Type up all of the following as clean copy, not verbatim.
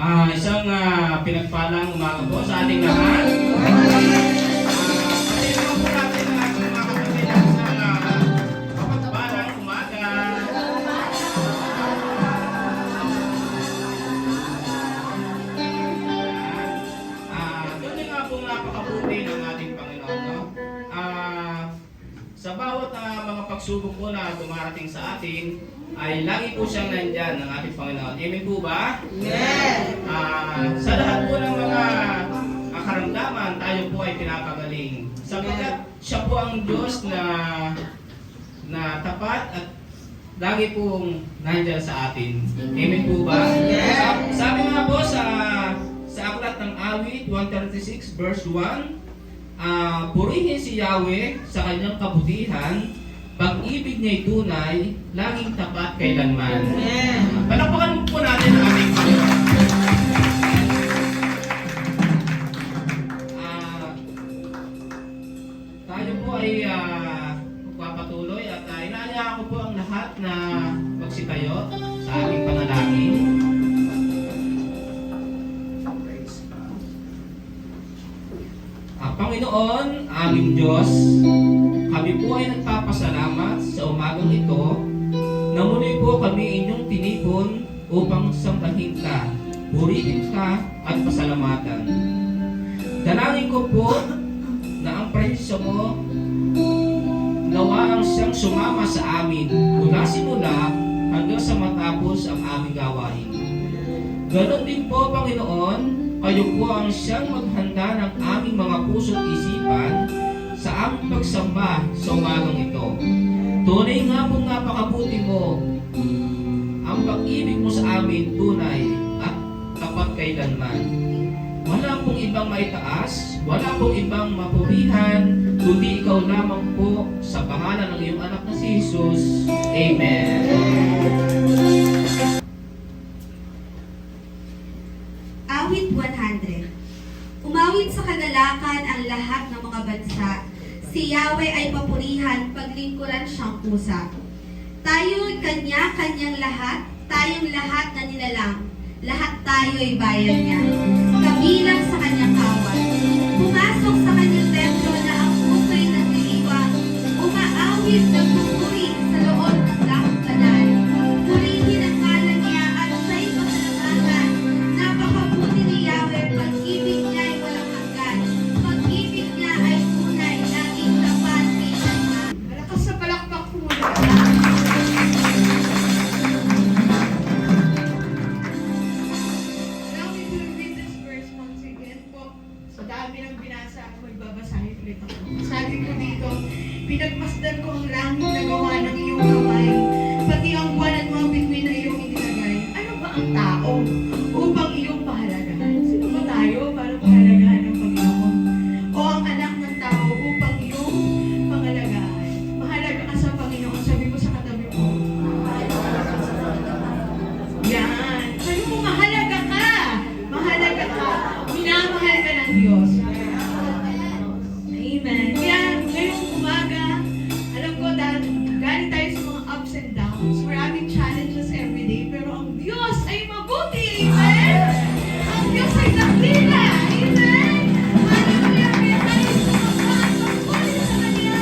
Isang pinagpalang umaga po sa ating lahat. Patuloy po natin ang mga kapatid sa kapagpalang umaga. Doon nga po napakabuti ng ating Panginoon. No? Sa bawat mga pagsubok po na dumarating sa atin, ay lagi po siyang nandyan ng ating Panginoon. Amen po ba? Yes! Sa lahat po ng mga karamdaman, tayo po ay pinapagaling. Sapagkat siya po ang Diyos na tapat at lagi pong nandyan sa atin. Amen po ba? Yes! Sabi nga po sa aklat ng Awit 136 verse 1, purihin si Yahweh sa kanyang kabutihan, pag-ibig niya'y tunay, laging tapat kailanman. Amen. Palakpakan po natin ang ating Panginoon. Tayo po ay magpapatuloy at inaanyaan ko po ang lahat na magsitayo sa ating panalangin. Panginoon, aming Diyos, kami po ay nagpapasalamat sa umagang ito na muli po kami inyong tinipon upang sambahin ka, purihin ka at pasalamatan. Dalangin ko po na ang presensya mo nawa ang siyang sumama sa amin mula simula hanggang sa matapos ang aming gawain. Ganon din po, Panginoon, kayo po ang siyang maghanda ng aming mga puso't isipan sa aming pagsamba sa umagang ito. Tunay nga pong napakabuti mo. Ang pag-ibig mo sa amin tunay at tapat kailanman. Wala pong ibang maitaas, wala pong ibang mapurihan, kundi ikaw lamang po sa pangalan ng iyong anak na si Jesus. Amen. Awit 100. Umawit sa kagalakan ang lahat ng mga bansa. Si Yahweh ay papurihan, paglingkuran siyang pusa. Tayo'y kanya-kanyang lahat, tayong lahat na nilalang. Lahat tayo'y bayan niya. Kabilang sa kanyang kawan. Pumasok sa kanyang templo na ang puso'y nagdiriwang. Umaawit ng pupuri sa loob ng lakong banal. Purihin ang ngalan niya at siya'y pasalamatan. Napakabuti ni Yahweh, pag-ibig niya ay walang hanggan. Pag-ibig niya ay tunay, laging tapat kailanman. Malakas sa palakpak po muna. Allow me to read this verse once again po. Sa dami ng binasa ako, magbabasahin ulit ako. Sabi ko dito, pinagmasdan ko ang langit na gawa ng iyong kamay, pati ang buwan at mga bituin na iyong inilagay. Ano ba ang tao upang iyong pahalagahan? Sino ba tayo para pahalagahan ng Panginoon? O ang anak ng tao upang iyong pangalagaan? Mahalaga ka sa Panginoon. Sabi mo sa katabi mo. Yan. Sabi mo, mahalaga ka. Mahalaga ka. Minamahal ka ng Diyos. Amen. Kaya ngayong umaga, alam ko dahil galing tayo sa mga ups and downs. We're having challenges every day. Pero ang Diyos ay mabuti. Amen? Ang Diyos ay dakila. Amen? Hallelujah. Kaya tayo sumabas. Mabuti sa Kanya.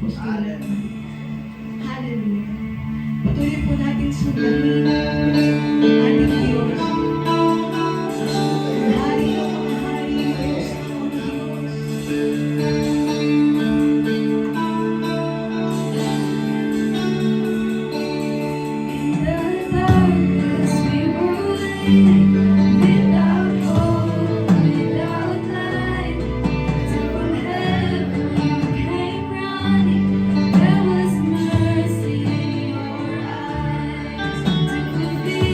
apostol. Hallelujah. Patuloy po natin sundahin ang ating Diyos. Hari ng mga hari, Diyos ng mga Diyos. In the darkness we were waiting, without hope, without light. From heaven you came running, there was mercy in your eyes. To fulfill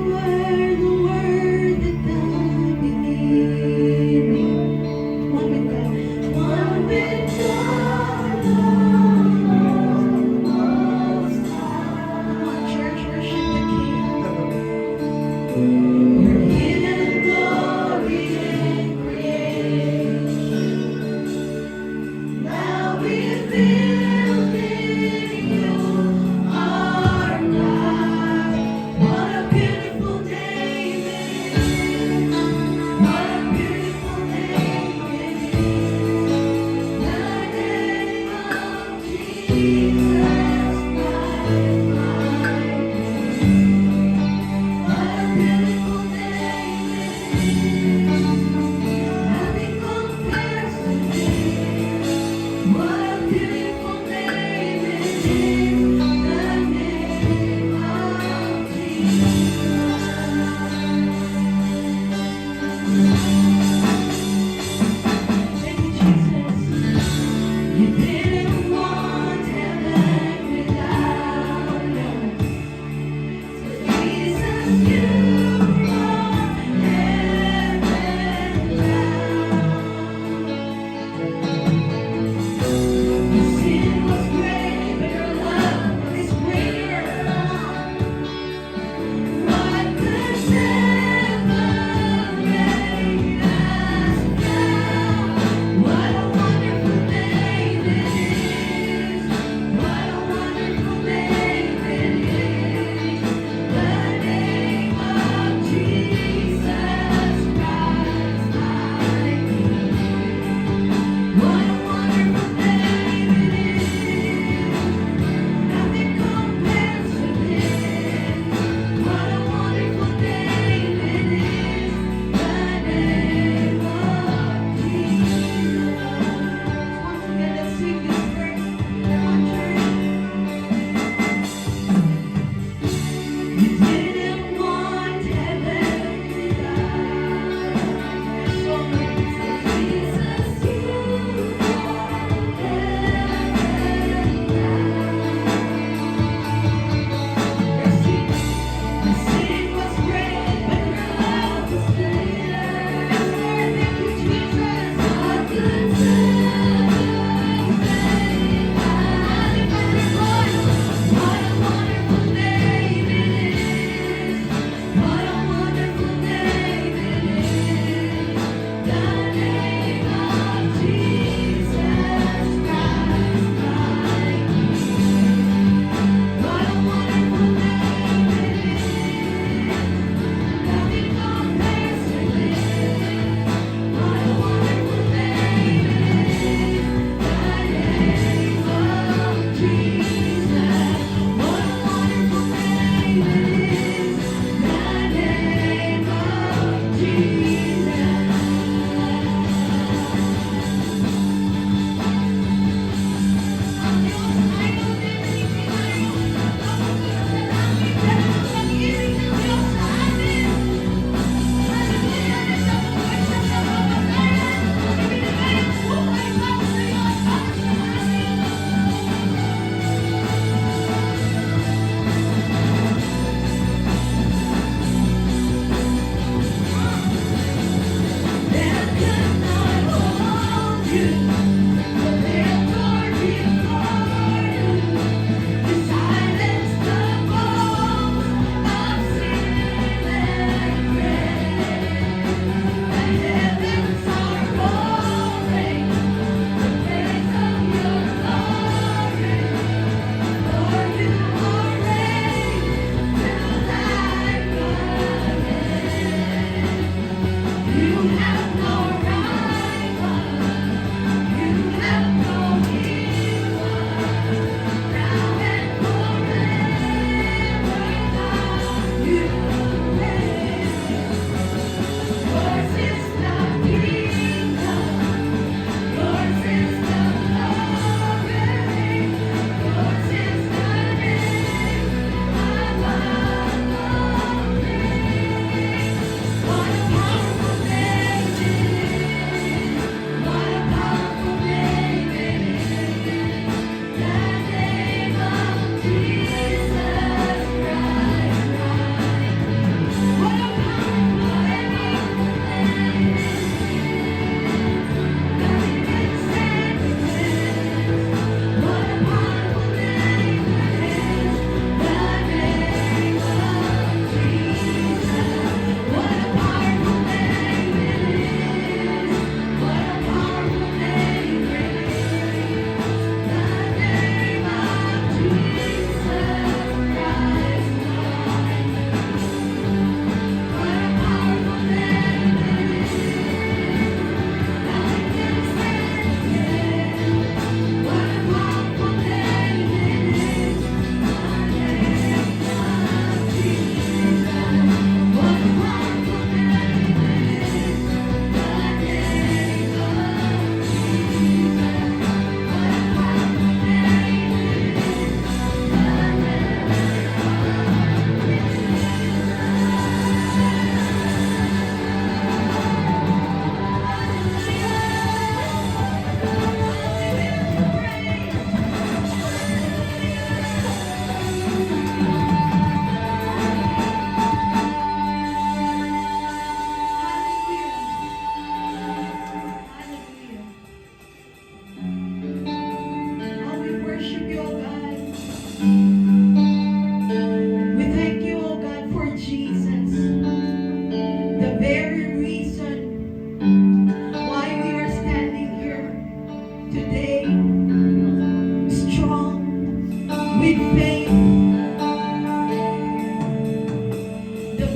were the word at the beginning. One with God. One with God, the Most High. Come on, church, worship the King. You're hidden glory in creation. Now revealed in you, our God. What a beautiful day it is. What a beautiful day it is. The name of Jesus Christ, my King. What a beautiful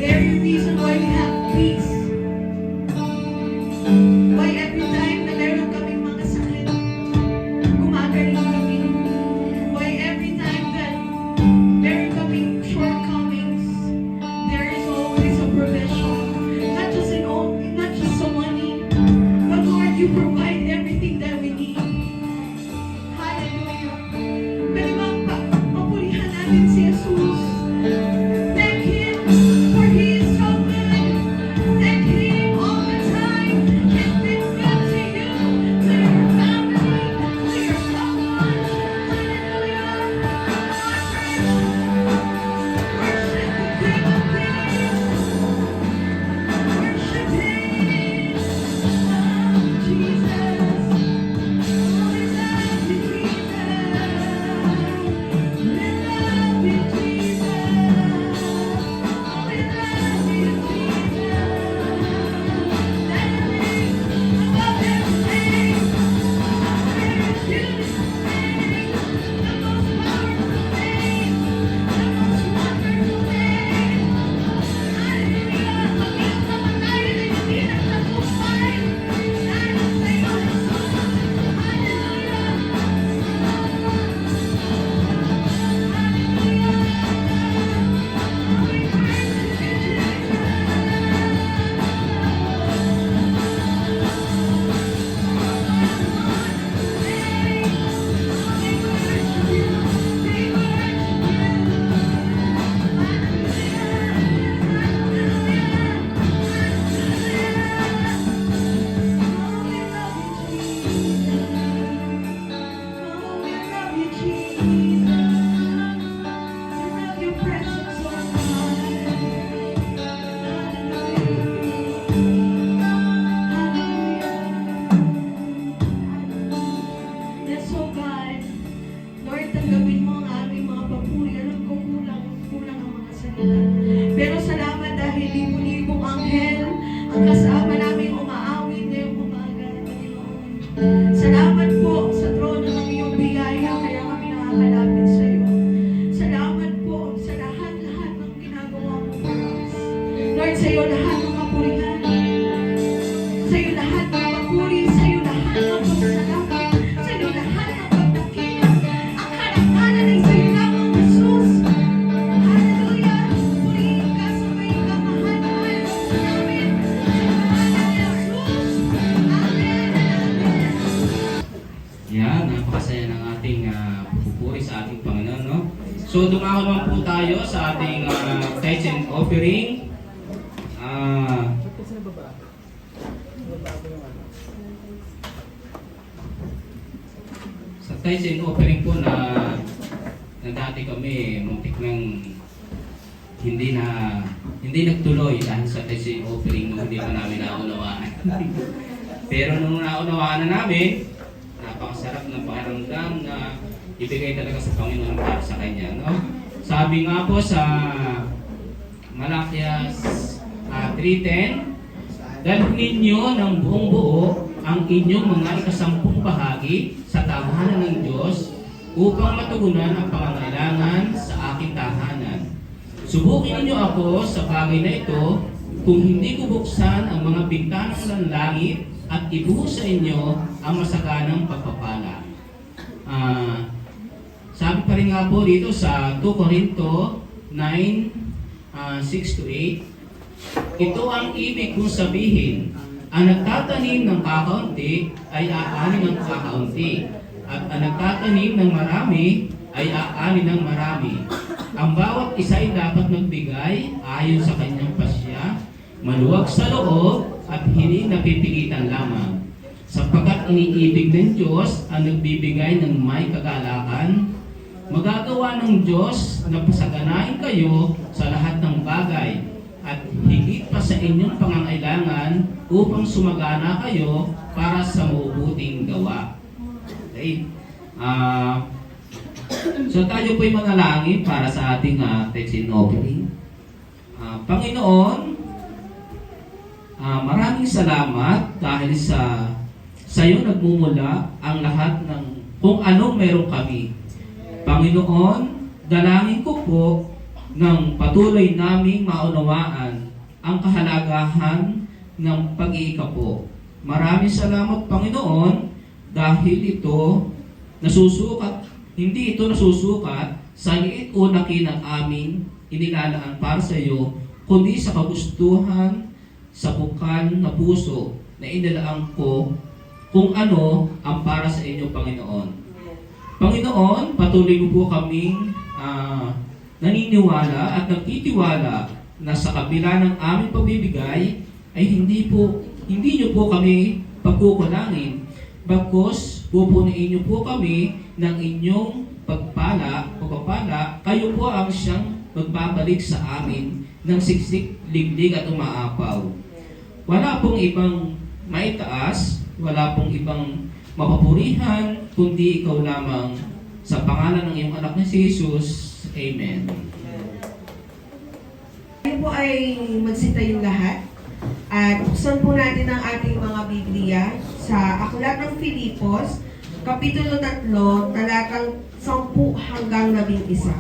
very reason why we have peace. Why every time na meron kaming mga sakit, gumagaling kami. Why every time that meron kaming shortcomings, there is always a provision. Not just sa money, but Lord, you provide everything that we need. Hallelujah. Pwede ba papurihan natin si Jesus? Thank Him for He is so good. Thank Him all the time. He's been good to you, to your family, to your loved ones. Hallelujah. Worship the King of Kings. Worship Him. Jesus. Oh, we love you, Jesus. We love you, Jesus. Oh, we love you, Jesus. That name above every name. There is beautiful name, the most powerful name, the most wonderful name. Hallelujah. Pag-iyak naman tayo na hindi nagtagumpay. Dahil sa iyo, Jesus. Yes, oh God. Lord, tanggapin mo ang aming mga papuri. Alam ko kulang ang mga salita. Pero salamat dahil libo-libong anghel ang kasama namin umaawit ngayong umaga, Panginoon. Salamat po sa trono ng iyong biyaya kaya kami nakakalapit sa iyo. Salamat po sa lahat-lahat ng ginagawa mo para us. Lord, sa iyo lahat ng kapurihan. Sa iyo lahat ng papuri. Sa iyo lahat ng pagsalamat. Sa iyo lahat ng pagdakilang. Ang karangalan ay sa iyo lamang, Jesus. Hallelujah. Purihin ka, sambahin ka, mahal-mahal sa namin. Sa pangalan ni Jesus. Amen and amen. Yan, napakasaya ng ating pupuri sa ating Panginoon, no? So, dumako naman po tayo sa ating tithes and offering. Sa tithes and offering po na dati kami muntik nang hindi nagtuloy dahil sa tithes and offering nung hindi pa namin naunawaan. Pero nung naunawaan na namin, napakasarap ng pakiramdam na ibigay talaga sa Panginoon para sa Kanya, no? Sabi nga po sa Malakias 3:10, dalhin ninyo ng buong buo ang inyong mga ikasampung bahagi sa tahanan ng Diyos upang matugunan ang pangangailangan sa aking tahanan. Subukin ninyo ako sa bagay na ito kung hindi ko buksan ang mga bintana ng langit at ibuhos sa inyo ang masaganang pagpapala. Sabi pa rin nga po dito sa 2 Corinto 9:6-8, ito ang ibig kong sabihin, ang nagtatanim ng kakaunti ay aani ng kakaunti, at ang nagtatanim ng marami ay aani ng marami. Ang bawat isa ay dapat magbigay ayon sa kanyang pasya, maluwag sa loob at hindi napipilitan lamang. Sapagkat iniibig ng Diyos ang nagbibigay ng may kagalakan, magagawa ng Diyos na pasaganain kayo sa lahat ng bagay at higit pa sa inyong pangangailangan upang sumagana kayo para sa mabubuting gawa. Okay? So tayo po'y manalangin para sa ating tithes and offering. Panginoon, maraming salamat dahil sa iyo nagmumula ang lahat ng kung anong meron kami. Panginoon, dalangin ko po ng patuloy naming maunawaan ang kahalagahan ng pag-iikapo. Maraming salamat, Panginoon, dahil hindi ito nasusukat sa liit o laki ng aming inilalaan para sa iyo, kundi sa kagustuhan sa bukal na puso na inilaang ko kung ano ang para sa inyo, Panginoon. Panginoon, patuloy mo po kaming naniniwala at nagtitiwala na sa kabila ng aming pagbibigay ay hindi niyo po kami pagkukulangin. Bagkus, pupunuin niyo po kami ng inyong pagpapala, kayo po ang siyang magbabalik sa amin ng siksik, liglig at umaapaw. Wala pong ibang maitaas, wala pong ibang mapapurihan, kundi ikaw lamang. Sa pangalan ng iyong anak na si Jesus. Amen. Tayo po ay magsita yung lahat at buksan po natin ang ating mga Biblia sa Aklat ng Filipos, Kapitulo 3, talatang 10 hanggang 11.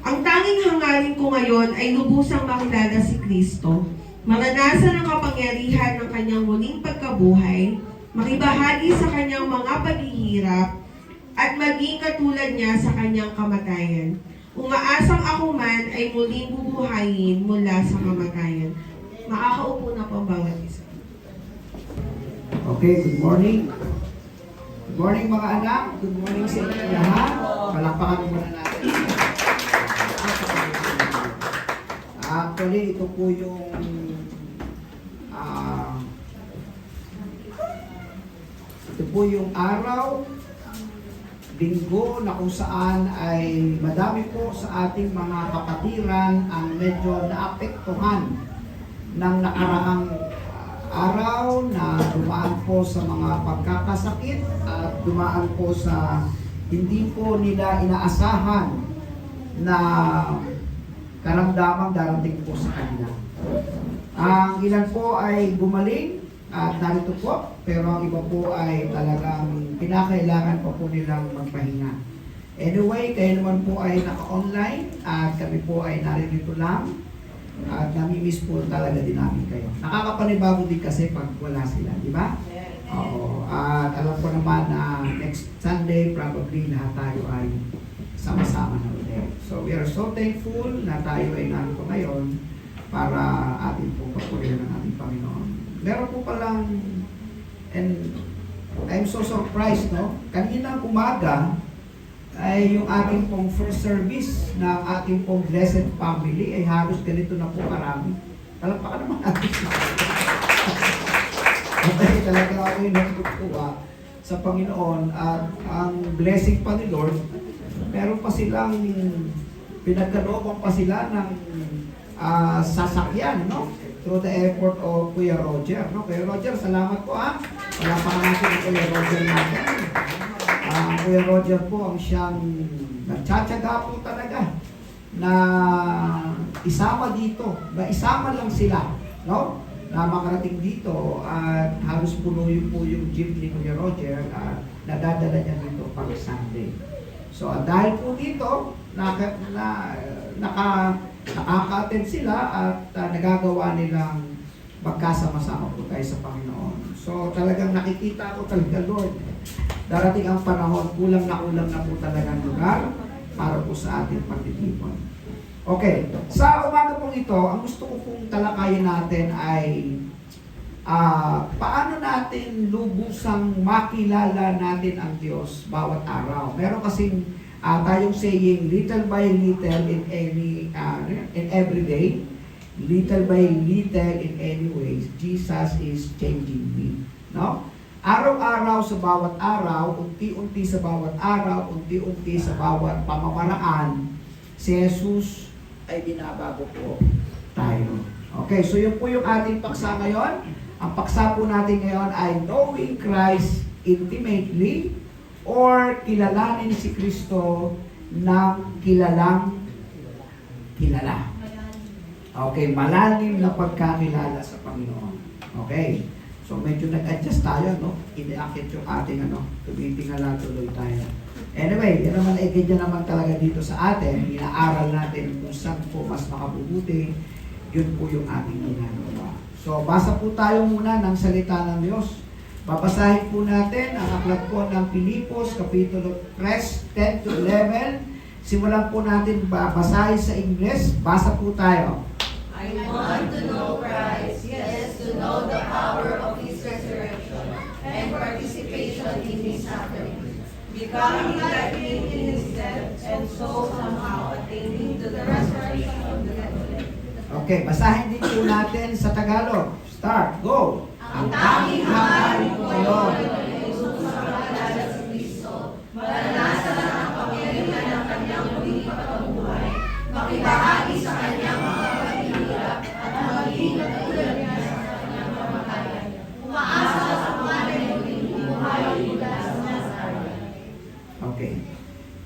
Ang tanging hangarin ko ngayon ay lubusang makilala si Kristo, maranasan ang kapangyarihan ng kanyang muling pagkabuhay, makibahagi sa kanyang mga paghihirap, at maging katulad niya sa kanyang kamatayan. Umaasang ako man ay muling bubuhayin mula sa kamatayan. Makakaupo na po ang bawat isa. Okay, good morning. Good morning mga anak. Good morning sa inyo lahat. Palakpakan muna natin. Actually, ito po yung araw, linggo na kung saan ay madami po sa ating mga kapatiran ang medyo naapektuhan ng nakaraang araw na dumaan po sa mga pagkakasakit at dumaan po sa hindi po nila inaasahan na karamdamang darating po sa kanila. Ang ilan po ay gumaling at narito po, pero ang iba po ay talagang pinakailangan pa po nilang magpahinga. Anyway, kayo naman po ay naka-online at kami po ay narito lang at nami-miss po talaga din namin kayo. Nakakapanibago din kasi pag wala sila, di ba? Oo. At alam ko naman na next Sunday probably lahat tayo ay sama-sama na ulit. So we are so thankful na tayo ay narito ngayon para ating po papurihan ng ating Panginoon. Meron po palang, and I'm so surprised, no? Kaninang umaga ay yung ating pong first service ng ating pong Blessed Family ay halos ganito na po karami. Palakpakan naman natin. Okay, talaga ako yung natutuwa sa Panginoon at ang blessing pa ni Lord, meron pa silang pinagkalooban pa sila ng sasakyan, no? Through the effort of Kuya Roger, no? Kuya Roger, salamat po ha. Wala pa natin ang Kuya Roger natin. Kuya Roger po ang siyang nagtsatsaga po talaga na isama dito, na isama lang sila, no? Na makarating dito at halos puno po yung jeep ni Kuya Roger at nadadala niya dito pang Sunday. So dahil po dito, nakaka-attend sila at nagagawa nilang magkasama-sama po tayo sa Panginoon. So talagang nakikita ko talaga, Lord, darating ang panahon, kulang na po talagang lugar para po sa ating pagtitipon. Okay, sa umaga pong ito, ang gusto ko pong talakayin natin ay paano natin lubusang makilala natin ang Diyos bawat araw. Meron kasing tayong saying, little by little in every day, little by little in any ways, Jesus is changing me. No? Araw-araw sa bawat araw, unti-unti sa bawat araw, unti-unti sa bawat pamamaraan, si Jesus ay binabago po tayo. Okay, so yun po yung ating paksa ngayon. Ang paksa po natin ngayon ay knowing Christ intimately or kilalanin si Kristo ng kilalang kilala. Okay, malalim na pagkakilala sa Panginoon. Okay, so medyo nag-adjust tayo, no? Iniakit yung ating tumitingala tuloy tayo. Anyway, yan naman ay ganyan naman talaga dito sa atin. Inaaral natin kung saan po mas makabubuti. Yun po yung ating ginagawa. So, basa po tayo muna ng salita ng Diyos. Babasahin po natin ang aklat po ng Pilipos, Kapitulo 3, 10 to 11. Simulan po natin babasahin sa Ingles. Basa po tayo. I want to know Christ, yes, to know the power of His resurrection and participation in His suffering, becoming like Him in His death, and so somehow attaining to the resurrection of the dead. Okay, basahin din po natin sa Tagalog. Start, go! Ang tanging hangarin ko ngayon ay Jesus sa kakilala si Kristo, maranasan ang kapangyarihan ng kanyang muling pagkabuhay, makibahagi sa kanyang mga paghihirap at maging katulad niya sa kanyang kamatayan, umaasa sa pangalan ng muling buhay mula sa Nazaret. Okay.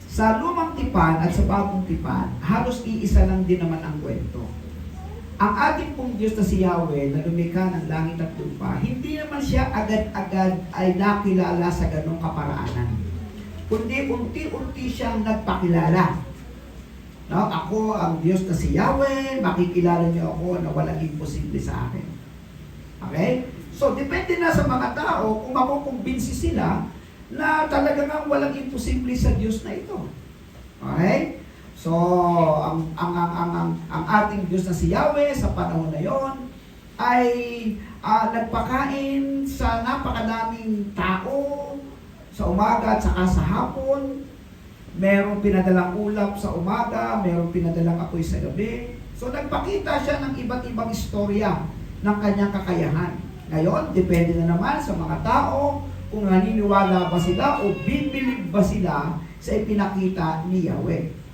Sa lumang tipan at sa bagong tipan, halos iisa lang din naman ang kwento. Ang ating pong Diyos na si Yahweh na lumikha ng langit at lupa, hindi naman siya agad-agad ay nakilala sa ganong kaparaanan. Kundi unti-unti siyang nagpakilala. No? Ako ang Diyos na si Yahweh, makikilala niyo ako na walang imposible sa akin. Okay? So, depende na sa mga tao kung makukumbinsi sila na talagang walang imposible sa Diyos na ito. Okay? So, ang ating Diyos na si Yahweh sa panahon na yon ay nagpakain sa napakadaming tao sa umaga at saka sa hapon. Merong pinadalang ulap sa umaga, merong pinadalang apoy sa gabi. So, nagpakita siya ng iba't ibang istorya ng kanyang kakayahan. Ngayon, depende na naman sa mga tao kung naniniwala ba sila o bibilib ba sila sa ipinakita ni Yahweh.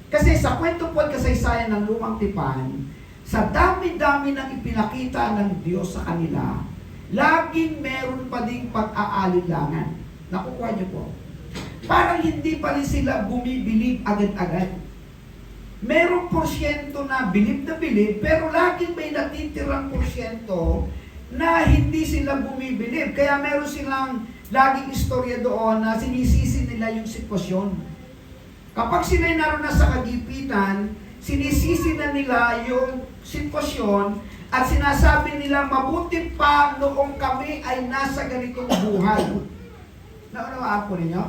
Kasi sa kwento po at kasaysayan ng lumang tipan, sa dami-dami ng ipinakita ng Diyos sa kanila, laging meron pa ding pag-aalilangan. Nakukuha niyo po. Parang hindi pa rin sila bumibilib agad-agad. Merong porsyento na bilib, pero laging may natitirang porsyento na hindi sila bumibilib. Kaya meron silang laging istorya doon na sinisisi nila yung sitwasyon. Kapag sila'y naroon na sa kagipitan, sinisisi na nila yung sitwasyon at sinasabi nila, mabuti pa noong kami ay nasa ganitong buhay. Naunawaan po ninyo?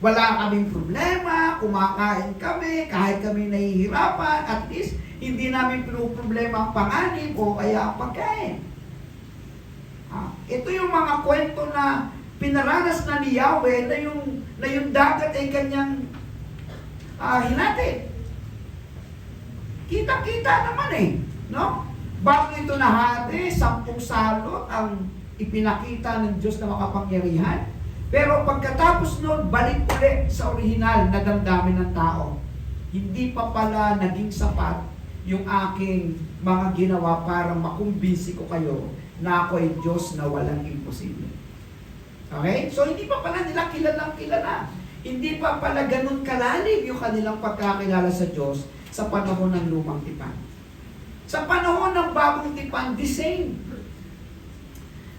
Wala kaming problema, kumakain kami, kahit kami nahihirapan, at least hindi namin pinoproblema ang panganib o kaya ang pagkain. Ito yung mga kwento na pinaranas na ni Yahweh na yung dagat ay kanyang hinatid. Kita-kita naman no? Bago ito nahati, 10 salot ang ipinakita ng Diyos na makapangyarihan. Pero pagkatapos noon, balik ulit sa orihinal na damdamin ng tao. Hindi pa pala naging sapat yung aking mga ginawa para makumbinsi ko kayo na ako ay Diyos na walang imposible. Okay? So hindi pa pala nila kilalang kilala. Hindi pa pala ganun kalalim yung kanilang pagkakilala sa Diyos sa panahon ng lumang tipan. Sa panahon ng bagong tipan, the same.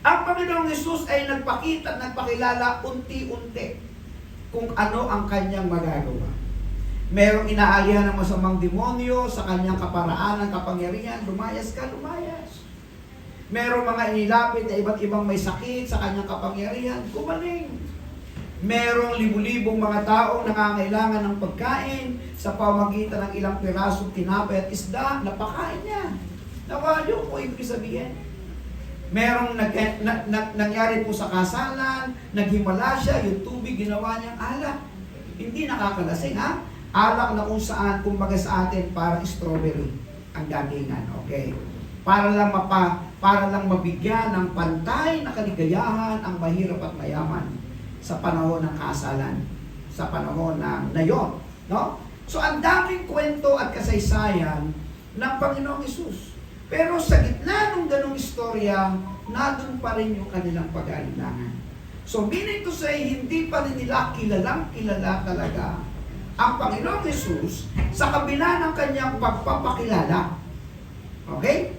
Ang Panginoong Hesus ay nagpakita at nagpakilala unti-unti kung ano ang kanyang magagawa. Merong inaalihan ng masamang demonyo sa kanyang kaparaanan, kapangyarihan, lumayas ka, lumayas. Merong mga inilapit na iba't ibang may sakit sa kanyang kapangyarihan, gumaling. Merong libu-libong mga taong nangangailangan ng pagkain sa pamagitan ng ilang pirasong tinapay at isda, napakain niya. Nawayo po ibig sabihin. Merong nangyari po sa kasalan, naghimala siya, yung tubig ginawa niyang alak. Hindi nakakalasing, ha? Alak na kung saan, kumbaga sa atin, parang strawberry ang datingan, okay? Para lang mabigyan ng pantay na kaligayahan ang mahirap at mayaman sa panahon ng kasalan, sa panahon ng nayon, no? So ang daming kwento at kasaysayan ng Panginoong Hesus. Pero sa gitna ng ganong istorya, nandun pa rin yung kanilang pag-aalilangan. So meaning to say, hindi pa rin nila kilalang kilala talaga ang Panginoong Hesus sa kabila ng kanyang pagpapakilala. Okay?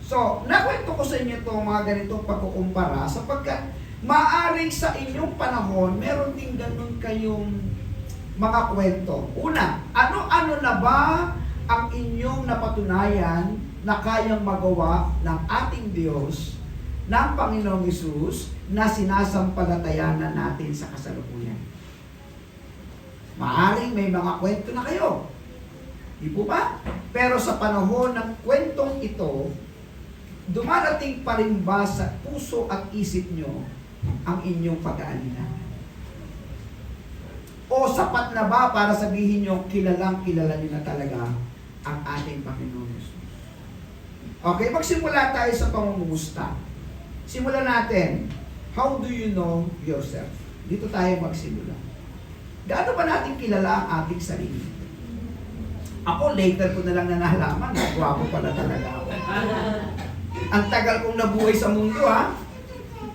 So, nakwento ko sa inyo itong mga ganitong pagkukumpara sapagkat Maaring sa inyong panahon, meron din ganun kayong mga kwento. Una, ano-ano na ba ang inyong napatunayan na kayang magawa ng ating Diyos, ng Panginoong Hesus, na sinasampalatayanan natin sa kasalukuyan? Maaring may mga kwento na kayo. Di po ba? Pero sa panahon ng kwentong ito, dumarating pa rin ba sa puso at isip nyo ang inyong pag-aalala? O sapat na ba para sabihin nyo, kilalang-kilala nyo na talaga ang ating Panginoon Hesus? Okay, magsimula tayo sa pangungumusta. Simulan natin. How do you know yourself? Dito tayo magsimula. Gaano ba natin kilala ang ating sarili? Ako, later ko na lang nalaman na gwapo pala talaga ako. Ang tagal kong nabuhay sa mundo, ha?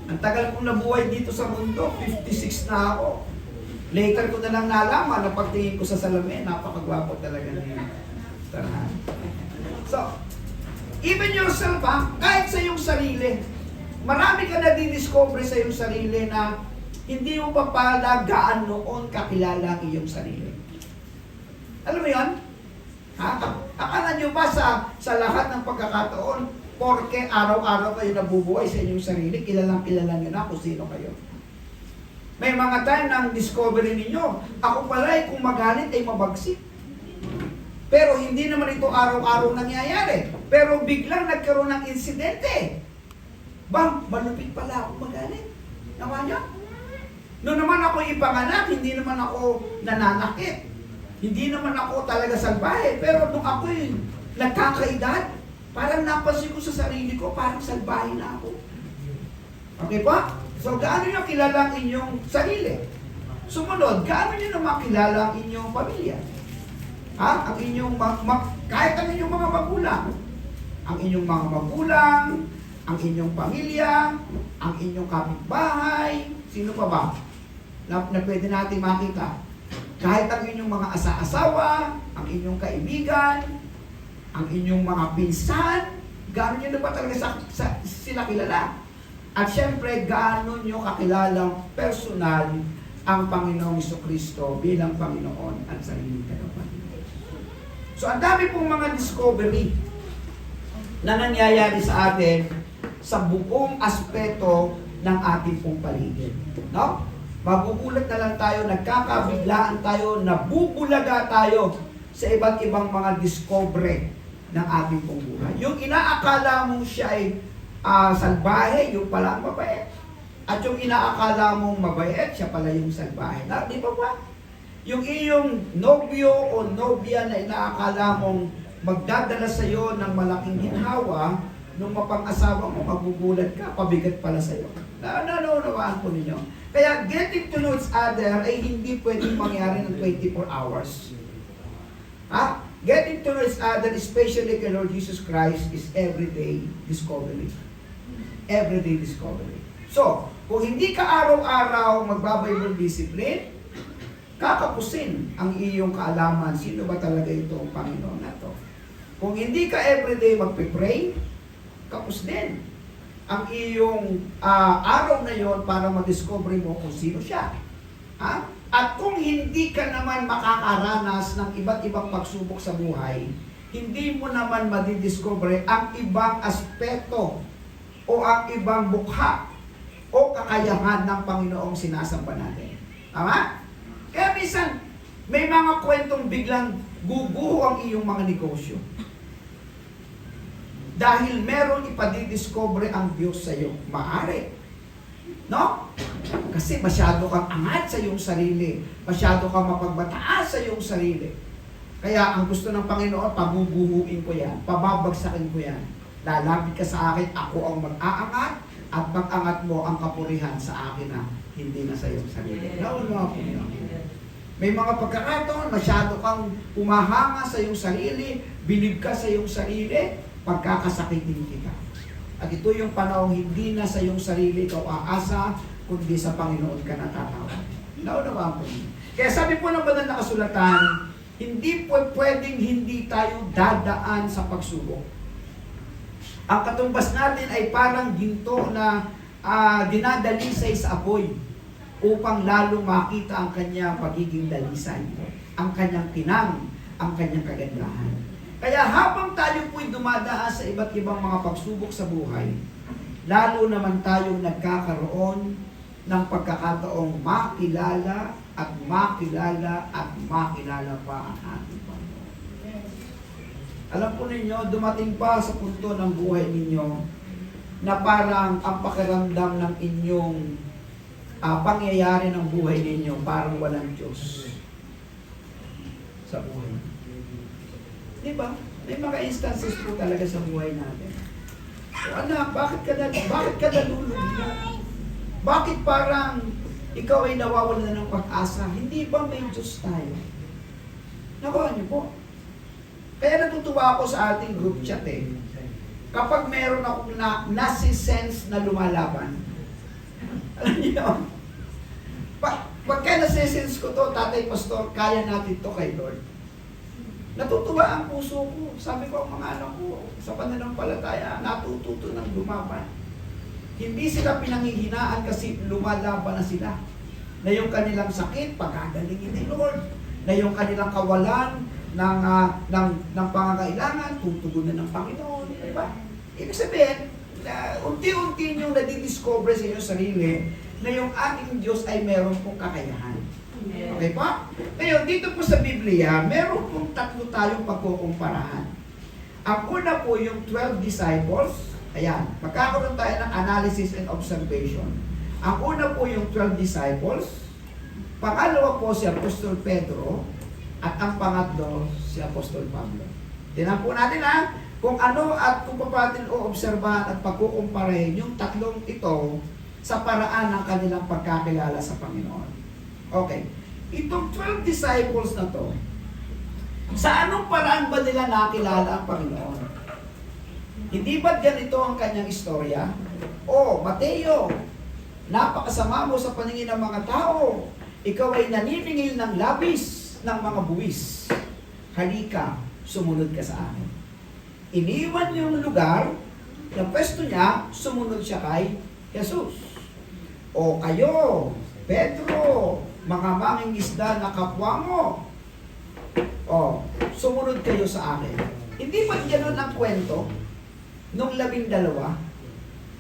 Ang tagal kong nabuhay dito sa mundo, 56 na ako. Later ko na lang nalaman na pagtingin ko sa salamin, napakagwapo talaga niya. Tara. So, even yourself, ha? Kahit sa iyong sarili, marami ka na di-discover sa iyong sarili na hindi mo pa pala noon kakilala ang iyong sarili. Alam mo yun? Ha? Akala nyo ba sa lahat ng pagkakataon, porke araw-araw kayo nabubuhay sa inyong sarili, kilalang-kilala nyo na kung sino kayo? May mga time na ang discovery ninyo, ako pala ay kung magalit ay mabagsik. Pero hindi naman ito araw-araw nangyayari. Pero biglang nagkaroon ng insidente. Bang, malupit pala ako magalit. Nawa niya? Noon naman ako ipanganak, hindi naman ako nananakit. Hindi naman ako talaga salbahe. Pero nung ako'y nagkakaedad, parang napansin ko sa sarili ko, parang salbahe na ako. Okay pa? So, gaano nyo kilala ang inyong sarili? Sumunod, gaano nyo naman kilala ang inyong pamilya? Ha? Ang inyong, kahit ang inyong mga magulang. Ang inyong mga magulang, ang inyong pamilya, ang inyong kapitbahay, sino pa ba? Na pwede natin makita. Kahit ang inyong mga asa-asawa, ang inyong kaibigan, ang inyong mga pinsan, gaano nyo na ba talaga sila kilala? At syempre, gaano nyo kakilalang personal ang Panginoong Jesucristo bilang Panginoon at sariling tagapagligtas. So, ang dami pong mga discovery na nangyayari sa atin sa buong aspeto ng ating pong paligid. No? Magugulat na lang tayo, nagkakabiglaan tayo, nabubulaga tayo sa iba't ibang mga discovery ng ating pong buhay. Yung inaakala mong siya ay salbahe, yung pala ang mabait. At yung inaakala mong mabait, siya pala yung salbahe. Di ba ba? Yung iyong nobyo o nobya na inaakala mong magdadala sa iyo ng malaking ginhawa, nung mapang-asawa mo, magugulat ka, pabigat pala sa iyo. Naunawaan po ninyo. Kaya getting to know each other ay hindi pwedeng mangyari ng 24 hours. Ha? Getting to know each other, especially kay Lord Jesus Christ, is everyday discovery. Everyday discovery. So, kung hindi ka araw-araw magbabible discipline, kakapusin ang iyong kaalaman. Sino ba talaga itong Panginoon na to? Kung hindi ka everyday magpipray, kapos din ang iyong araw na yon para madiscover mo kung sino siya. Ha? At kung hindi ka naman makakaranas ng iba't ibang pagsubok sa buhay, hindi mo naman madidiscover ang ibang aspeto o ang ibang bukha o kakayahan ng Panginoong sinasamba natin. Tama? Kaya minsan, may mga kwentong biglang guguho ang iyong mga negosyo. Dahil meron ipadidiscover ang Diyos sa iyo. Maaari. No? Kasi masyado kang angat sa iyong sarili. Masyado kang mapagbataas sa iyong sarili. Kaya ang gusto ng Panginoon, pabubuhuin ko yan. Pababagsakin ko yan. Lalapit ka sa akin, ako ang mag-aangat, at mag-angat mo ang kapurihan sa akin na hindi na sa iyong sarili. Naunwa po yun. May mga pagkakataon, masyado kang pumahanga sa iyong sarili, bilib ka sa iyong sarili, pagkakasakitin kita. At ito yung panahon, hindi na sa iyong sarili ikaw aasa, kundi sa Panginoon ka natatawag. Naunawaan po yun. Kaya sabi po ng banal na kasulatan, hindi po pwedeng hindi tayo dadaan sa pagsubok. Ang katumbas natin ay parang ginto na dinadalisay sa apoy upang lalo makita ang kanyang pagiging dalisay, ang kanyang kinang, ang kanyang kagandahan. Kaya habang tayo po'y dumadaan sa iba't ibang mga pagsubok sa buhay, lalo naman tayong nagkakaroon ng pagkakataong makilala at makilala at makilala pa ang ating Panginoon. Alam po ninyo, dumating pa sa punto ng buhay ninyo na parang ang pakiramdam ng inyong pangyayari ng buhay ninyo parang walang Diyos sa buhay. Di ba? May mga instances po talaga sa buhay natin. So, anak, bakit ka nalulungkot? Bakit parang ikaw ay nawawalan ng pag-asa? Hindi ba may Diyos tayo? Nakuha niyo po. Kaya natutuwa ako sa ating group chat eh. Kapag meron akong nasi-sense na lumalaban, alam niyo, pagka nasi-sense ko to, Tatay Pastor, kaya natin to kay Lord. Natutuwa ang puso ko. Sabi ko ang mga anak ko, sa pananampalataya, natututo ng lumaban. Hindi sila pinanghihinaan kasi lumalaban na sila. Na yung kanilang sakit, pagagalingin ni Lord. Na yung kanilang kawalan ng pangangailangan, tutugunan ng Panginoon. Diba? Ibig sabihin, unti-unti nyo nadidiscover sa inyong sarili na yung ating Diyos ay meron pong kakayahan. Okay pa? Ngayon, dito po sa Biblia, meron pong tatlo tayong pagkukumparahan. Ang una po yung 12 disciples. Ayan, magkakaroon tayo ng analysis and observation. Ang una po yung 12 disciples. Pangalawa po si Apostol Pedro. At ang pangatlo, si Apostol Pablo. Tingnan po natin kung ano at kung paano natin o-obserbahan at pagkukumparahin yung tatlong ito sa paraan ng kanilang pagkakilala sa Panginoon. Okay. Itong 12 disciples na to, sa anong paraan ba nila nakilala ang Panginoon? Hindi ba ganito ang kanyang istorya? Mateo, napakasama mo sa paningin ng mga tao. Ikaw ay naniningil ng labis ng mga buwis. Halika, sumunod ka sa akin. Iniwan yung lugar, yung pwesto niya, sumunod siya kay Jesus. O kayo, Pedro, mga mangingisda na kapwa mo, sumunod kayo sa akin. Hindi ba gano'n ang kwento? Nung 12,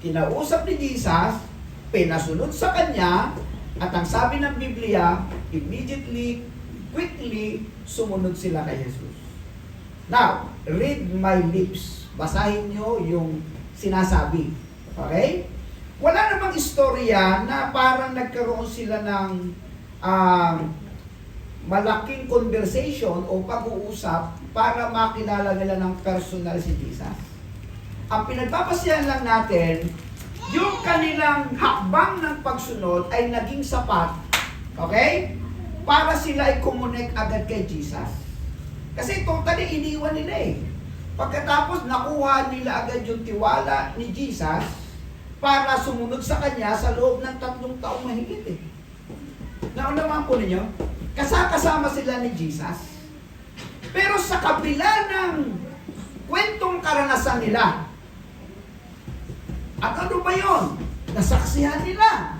kinausap ni Jesus, pinasunod sa kanya, at ang sabi ng Biblia, immediately, quickly, sumunod sila kay Jesus. Now, read my lips. Basahin nyo yung sinasabi. Okay? Wala namang istorya na parang nagkaroon sila ng malaking conversation o pag-uusap para makilala nila ng personal si Jesus. Ang pinagbabasihan lang natin, yung kanilang hakbang ng pagsunod ay naging sapat, okay? Para sila ay kumonek agad kay Jesus. Kasi totally iniwan nila eh. Pagkatapos nakuha nila agad yung tiwala ni Jesus para sumunod sa kanya sa loob ng 3 taong mahigit eh. Naunawaan po ninyo? Kasama sila ni Jesus. Pero sa kabila ng kwentong karanasan nila, at ano ba yun? Nasaksihan nila.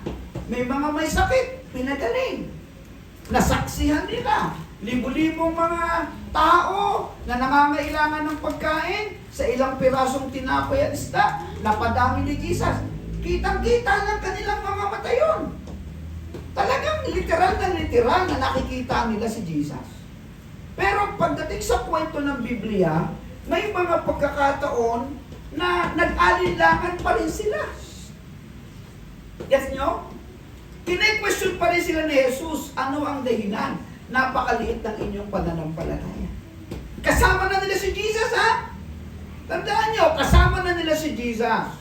May mga may sakit, pinagaling. Nasaksihan nila. Libo-libong mga tao na nangangailangan ng pagkain sa ilang pirasong tinapay at isda, napadami ni Jesus. Kitang-kita ng kanilang mga mata yun. Talagang literal na nakikita nila si Jesus. Pero pagdating sa kwento ng Biblia, may mga pagkakataon na nag-alinlangan pa rin sila. Yes nyo? Kine-question pa rin sila ni Jesus, ano ang dahilan? Napakaliit ng inyong pananampalataya. Kasama na nila si Jesus, ha? Tandaan nyo, kasama na nila si Jesus.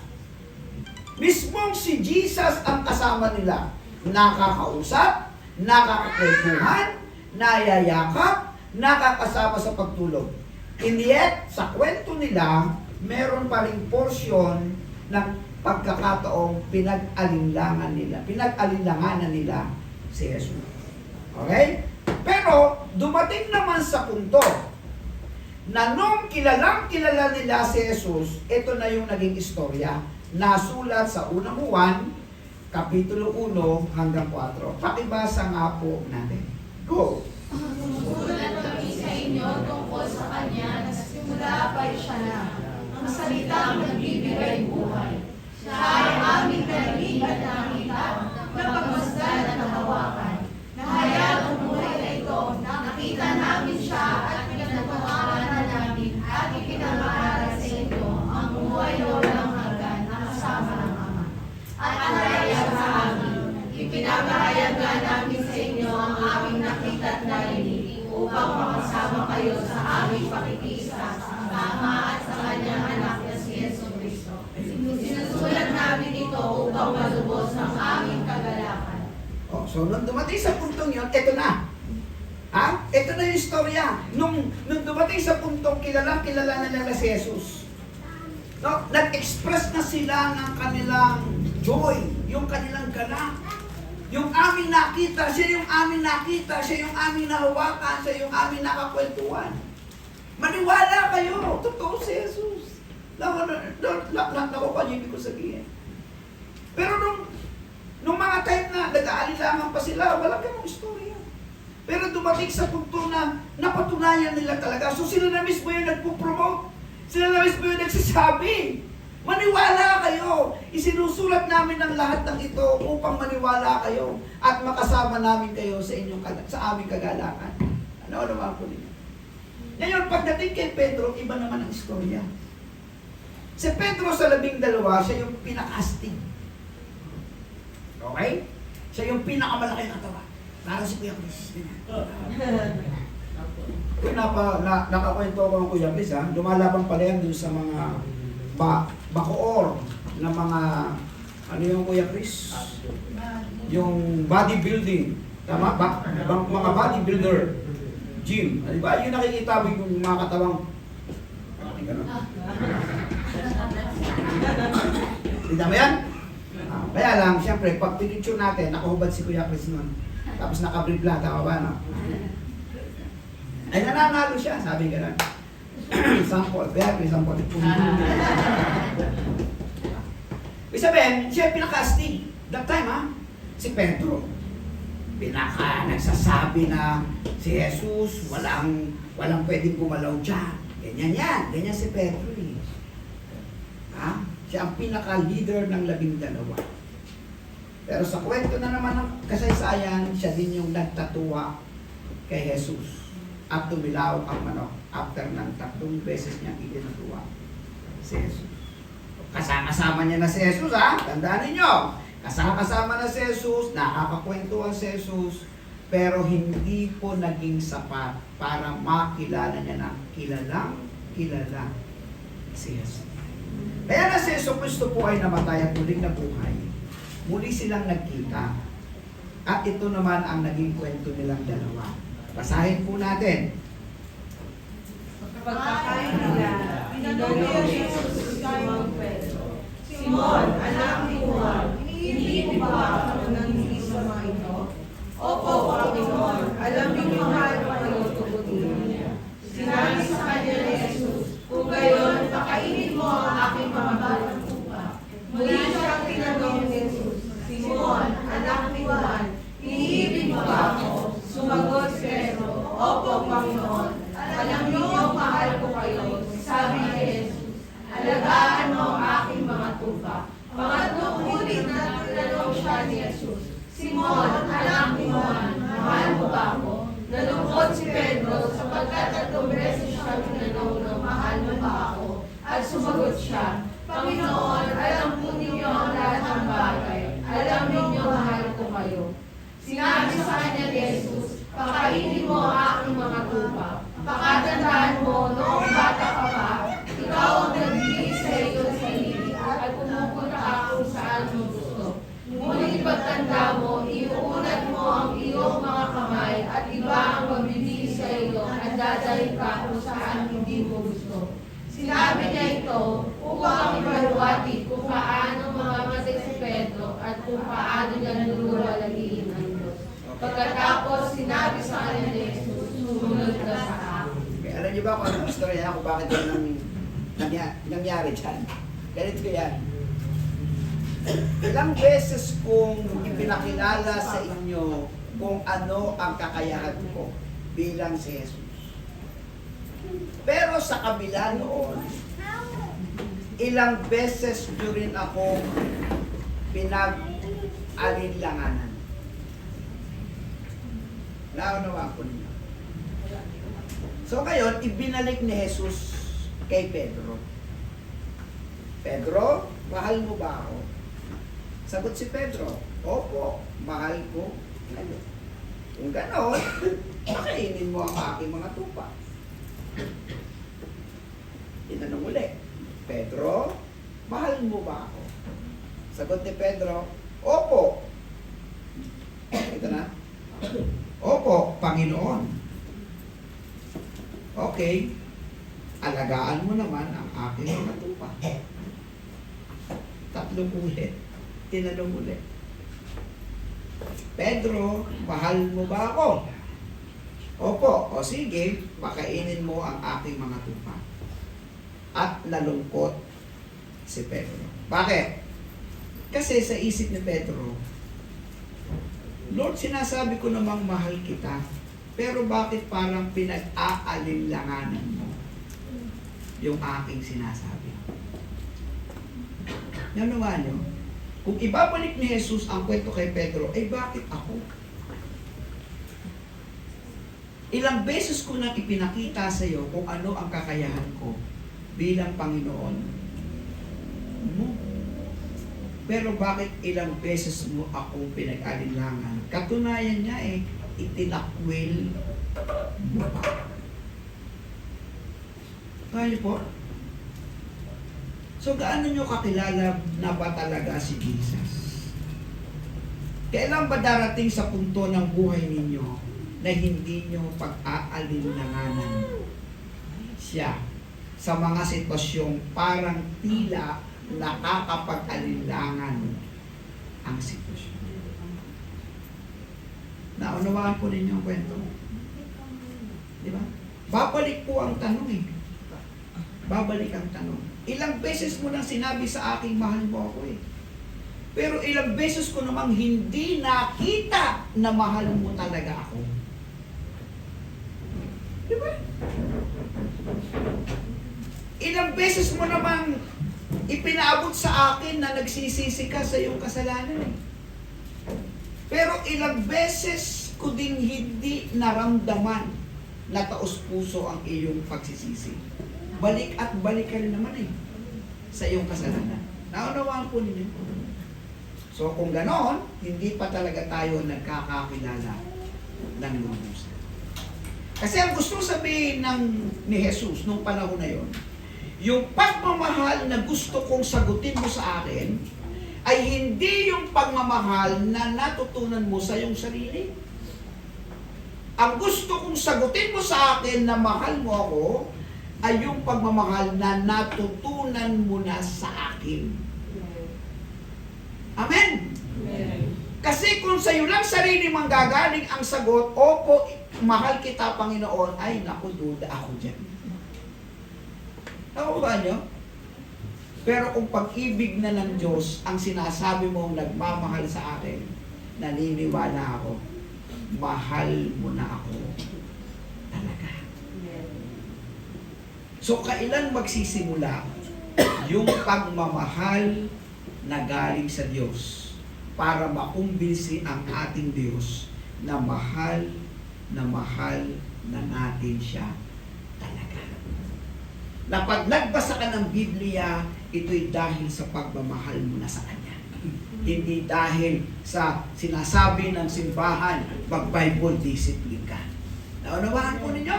Mismong si Jesus ang kasama nila. Nakakausap, nakakakwentuhan, nayayakap, nakakasama sa pagtulog. And yet, sa kwento nila, meron pa rin porsyon ng pagkakataong pinag-alinlanganan nila si Jesus. Okay? Pero, dumating naman sa punto na nung kilala nila si Jesus, ito na yung naging istorya. Nasulat sa unang Juan, Kapitulo 1 hanggang 4. Pakibasa nga po natin. Go! Sumulat kami sa inyo tungkol sa Kanya na simula pa siya na ang salitang nagbibigay buhay. Siya ay aming narinig at nakita, napagmasdan at nahawakan. Nahayag ang buhay na ito, nakita namin siya at pinagpapakalan namin at ipinamahara sa inyo ang buhay na walang hanggan na kasama ng Ama. At nahayag sa amin, ipinamahayag nga namin sa inyo ang aming nakita at narinig upang makasama kayo sa aming pakikisa sa Ama at sa Kanyang anak na si Yesu Cristo. Sinusulat namin ito upang malubos ang aming kagalakan. Oh, so nung dumating sa puntong yun, ito na. Ha? Ito na yung istorya. Nung dumating sa puntong kilala na nila si Jesus. No, nag-express na sila ng kanilang joy, yung kanilang galak. Yung aming nakita, siya yung aming nakita, siya yung aming nahawakan, siya yung aming nakakwentuhan. Maniwala kayo, totoo si Jesus. Naku pa niyo, ibig ko sabihin. Pero nung mga time na nag-aalilangan pa sila, wala ganong istorya. Pero dumating sa punto na napatunayan nila talaga. So sila na mismo yung nagpo-promote. Sila na mismo yung nagsasabi. Maniwala kayo. Isinusulat namin ang lahat ng ito upang maniwala kayo at makasama namin kayo sa aming kagalakan. Ano naman po ninyo? Ngayon, pagdating kay Pedro, iba naman ang istorya. Si Pedro sa 12, siya yung pinaka-astig. Okay? Siya yung pinakamalaki ng katawan. Para si Kuya Chris. Kung nakakwento ko ng Kuya Chris, lumalaban pala yan dun sa mga bakoor na mga, ano yung Kuya Chris? Yung bodybuilding. Tama? Mga bodybuilder. Gym. Diba? Yung nakikita mo yung mga katawang Hindi mo yan? Kaya lang, siyempre, pag pinicture natin, nakahubad si Kuya Chris nun. Tapos nakabribla, tama ba, no? Ay, nananalo siya, sabi ka lang. Sample, kaya may sample. Ibig sabihin, siya pinaka-astig. That time, si Pedro. Nagsasabi na si Jesus, walang pwedeng gumalaw dyan. Ganyan yan. Ganyan si Pedro. Siya ang pinaka-leader ng 12. Pero sa kwento na naman ng kasaysayan, siya din yung nagtatuwa kay Jesus. At tumilaw ang manok after ng 3 beses niyang itinatuwa si Jesus. Kasama niya na si Jesus, Tandaan ninyo. Kasama na si Jesus, nakakakwentuhan si Jesus, pero hindi po naging sapat para makilala niya na kilala si Jesus. Kaya na si Jesus Cristo po ay namatay at muling nabuhay. Muli silang nagkita. At ito naman ang naging kwento nilang dalawa. Basahin po natin. Pagkakain nila, tinanong niya Jesus Simon Pedro, Simon, anak ni Juan, hindi mo ba ako nangyari sa mga ito? Opo, Panginoon, alam niyo mahal ko kayo tugutin niya. Sinabi sa kanya ni Jesus, kung gayon, pakainin mo ang aking mga batang tupa. Muli siyang tinanong ni Jesus, Simon, anak ni Juan, iniibig mo ba ako? Sumagot si Pedro, Opo, Panginoon, alam niyo mahal ko kayo. Sabi ni Jesus, alagaan mo ang aking mga tupa. Pangatlong ulit na tinanong siya ni Jesus, Simon, anak ni Juan, mahal mo ba ako? Nalungkot si Pedro sapagkat 3 beses siya tinanong na mahal mo ba ako? At sumagot siya, Panginoon, alam po ninyo ang lahat ng bagay. Alam ninyo mahal ko kayo. Sinabi sa kanya ni Jesus, pakainin mo ang aking mga tupa. Pakatandaan mo, noong bata ka pa, ikaw ang nagbibigay sa iyong sarili at pumupunta ka kung saan mo gusto. Ngunit pagtanda mo, iuunat mo ang iyong mga kamay at iba ang magbibigay sa iyo at dadalhin ka kung saan hindi mo gusto. Sinabi niya ito upang ipaluwati kung paano mamamatay si Pedro at kung paano niya luluwalhatiin ang Diyos. Pagkatapos sinabi sa kanya ni Jesus, sumunod ka sa akin. Alam niyo niyo ba kung anong istorya kung bakit yan nangyari dyan? Ganito yan. Ilang beses kong ipinakilala sa inyo kung ano ang kakayahan ko bilang si Jesus. Pero sa kabila noon, ilang beses nyo rin ako pinag-alinlanganan. Naunawaan ko ninyo. So ngayon, ibinalik ni Jesus kay Pedro. Pedro, mahal mo ba ako? Sagot si Pedro, opo, mahal ko kayo. Kung gano'n, pakainin mo ang aking mga tupa. Tinanong ulit, Pedro, mahal mo ba ako? Sagot ni Pedro, opo. Ito na. Opo, Panginoon. Okay, alagaan mo naman ang aking mga tupa. Tatlong ulit. Tinanong ulit. Pedro, mahal mo ba ako? Opo, o sige, pakainin mo ang aking mga tupa. At nalungkot si Pedro. Bakit? Kasi sa isip ni Pedro, Lord, sinasabi ko namang mahal kita, pero bakit parang pinag-aalinlanganan mo yung aking sinasabi? Nanuwa nyo? Kung ibabalik ni Jesus ang kwento kay Pedro, ay bakit ako? Ilang beses ko nang ipinakita sa iyo kung ano ang kakayahan ko bilang Panginoon mo. Pero bakit ilang beses mo akong pinag-alinlangan? Katunayan niya itinakwil mo pa. Kaya po? So, gaano nyo kakilala na ba talaga si Jesus? Kailan ba darating sa punto ng buhay ninyo na hindi nyo pag-aalinlanganan siya sa mga sitwasyong parang tila nakakapag-alinlangan ang sitwasyon? Naunawaan po ninyo ang kwento. Di ba? Babalik po ang tanong Babalik ang tanong. Ilang beses mo nang sinabi sa aking mahal mo ako Pero ilang beses ko namang hindi nakita na mahal mo talaga ako. Di ba? Ilang beses mo namang ipinaabot sa akin na nagsisisi ka sa iyong kasalanan Pero ilang beses ko ding hindi naramdaman na taos-puso ang iyong pagsisisi. Balik at balik ka rin naman sa iyong kasalanan. Naunawaan po ninyo. So kung ganoon, hindi pa talaga tayo nagkakakilala ng lubusan. Kasi ang gusto sabihin ni Jesus nung panahon na yon, yung pagmamahal na gusto kong sagutin mo sa akin, ay hindi yung pagmamahal na natutunan mo sa iyong sarili. Ang gusto kong sagutin mo sa akin na mahal mo ako, ay yung pagmamahal na natutunan mo na sa akin. Amen? Amen. Kasi kung sa'yo lang sarili manggagaling ang sagot, opo, mahal kita Panginoon, ay naku, duda ako dyan. Nakuha nyo? Pero kung pag-ibig na ng Diyos, ang sinasabi mong nagmamahal sa akin, naniniwala ako, mahal mo na ako talaga. So, kailan magsisimula yung pagmamahal na galing sa Diyos para makumbinsi ang ating Diyos na mahal na natin siya talaga. Na pag nagbasa ka ng Biblia, ito'y dahil sa pagmamahal mo na sa Kanya. Hindi dahil sa sinasabi ng simbahan, mag-Bible discipline ka. Naunawaan po ninyo?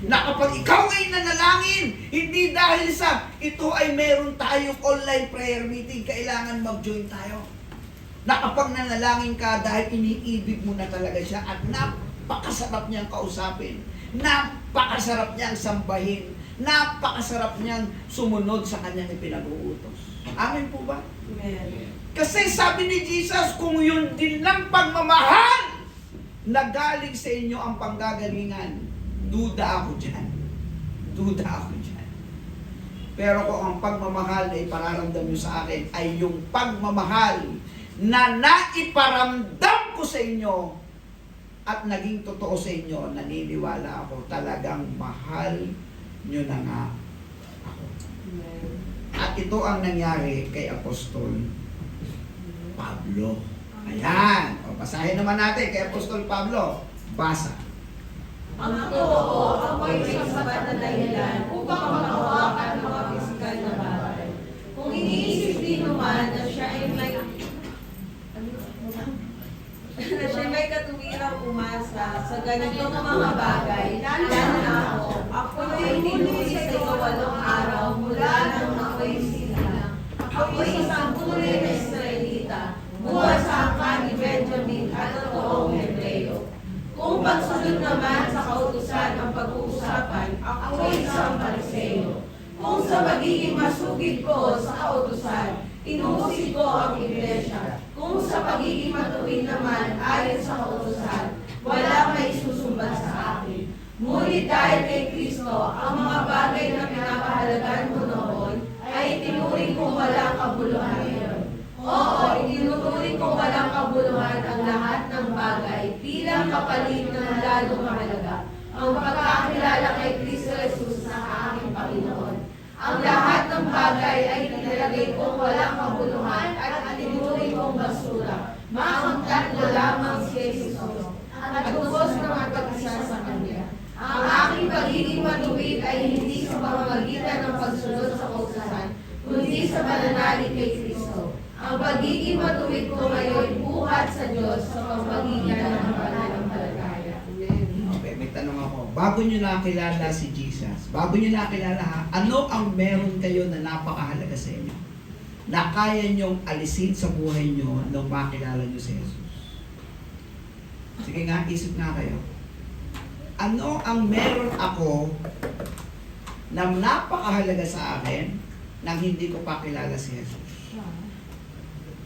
Na kapag ikaw ay nanalangin, hindi dahil sa ito ay meron tayong online prayer meeting, kailangan mag-join tayo. Na kapag nanalangin ka dahil iniibig mo na talaga siya at napakasarap niyang kausapin, napakasarap niyang sambahin, napakasarap niyang sumunod sa kanyang ipinag-uutos. Amen po ba? Amen. Kasi sabi ni Jesus, kung yun din lang pagmamahal na galing sa inyo ang panggagalingan, duda ako dyan. Duda ako dyan. Pero kung ang pagmamahal na ipararamdam nyo sa akin ay yung pagmamahal na naiparamdam ko sa inyo at naging totoo sa inyo, naniniwala ako talagang mahal nyo na nga ako. At ito ang nangyari kay Apostol Pablo. Ayan. O, basahin naman natin kay Apostol Pablo. Basa. Ang totoo, ako'y may sapat na dahilan upang makahawakan ang mga pisikal na bagay. Kung iniisip din naman na siya ay may katuwirang umasa sa ganitong mga bagay, lalo na ako ay tinuli sa ikawalong araw mula nang ako'y sinilang. Ako'y isang tunay na Israelita, buwan sa angkan ni Benjamin at totoong Hebreo. Kung pagsunod naman sa kautusan ang pag-uusapan, ako'y isang Pariseo. Kung sa pagiging masugid ko sa kautusan, inuusig ko ang iglesia. Kung sa pagiging matuwid naman ayon sa kautusan, wala may susumbat sa akin. Ngunit dahil kay Kristo, ang mga bagay na pinapahalagan mo noon ay itinuring kong walang kabuluhan ngayon. Oo, itinuturing kong walang kabuluhan ang lahat ng bagay bilang kapalit ng lalong mahalaga. Ang pagkakilala kay Kristo Jesus na aking Panginoon. Ang lahat ng bagay ay tinalagay kong walang kabuluhan at itinuring kong basura. Makamtatlo lamang si Jesus at tubos ng pag-isa sa Kanya. Ang aking pagiging matuwid ay hindi sa pamamagitan ng pagsunod sa kautusan, kundi sa pananalig kay Kristo. Ang pagiging matuwid ko ngayon buhat sa Diyos sa pamamagitan ng pananampalataya. Okay, may tanong ako. Bago nyo nakilala si Jesus, bago nyo nakilala ha, ano ang meron kayo na napakahalaga sa inyo? Na kaya nyong alisin sa buhay nyo nung makilala nyo si Jesus? Sige nga, isip nga kayo. Ano ang meron ako na napakahalaga sa akin nang hindi ko pa kilala si Jesus?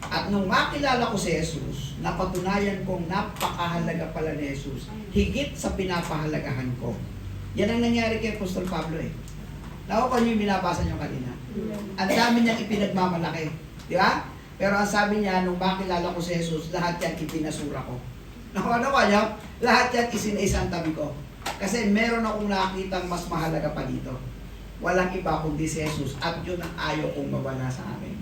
At nung makilala ko si Jesus, napatunayan kong napakahalaga pala ni Jesus, higit sa pinapahalagahan ko. Yan ang nangyari kay Apostol Pablo eh. Nakuha niyo yung binabasa niyo kanina. Ang dami niyang ipinagmamalaki. Di ba? Pero ang sabi niya, nung makilala ko si Jesus, lahat yan ipinasura ko. Nakuha niyo? Lahat yan isinaisang tabi ko. Kasi meron akong nakitang mas mahalaga pa dito. Walang iba kundi si Jesus. At yun ang ayaw kong mawala sa akin.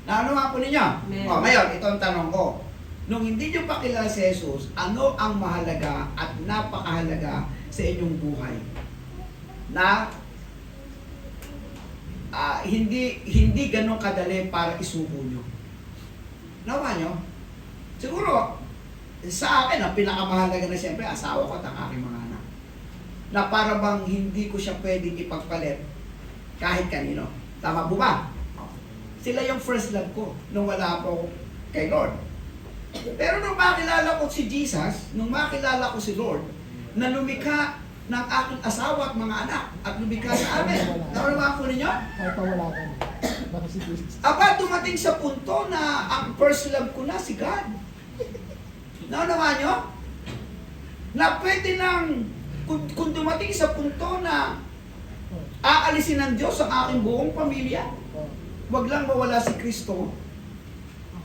Ano nga po ninyo? O, ngayon, ito ang tanong ko. Nung hindi nyo pa kilala si Jesus, ano ang mahalaga at napakahalaga sa inyong buhay? Na hindi ganun kadali para isuko nyo. Nawa nyo? Siguro, sa akin, ang pinakamahalaga na siyempre, asawa ko at ang aking mga anak. Na para bang hindi ko siya pwedeng ipagpalit kahit kanino. Tama po ba? Sila yung first love ko nung wala po kay Lord. Pero nung makilala ko si Jesus, nung makilala ko si Lord, na lumikha ng aking asawa at mga anak at lumikha sa amin. Naunawaan po ninyo? Aba, dumating sa punto na ang first love ko na si God. Naunawaan nyo? Na pwede nang, kung dumating sa punto na aalisin ng Diyos ang aking buong pamilya, wag lang mawala si Kristo.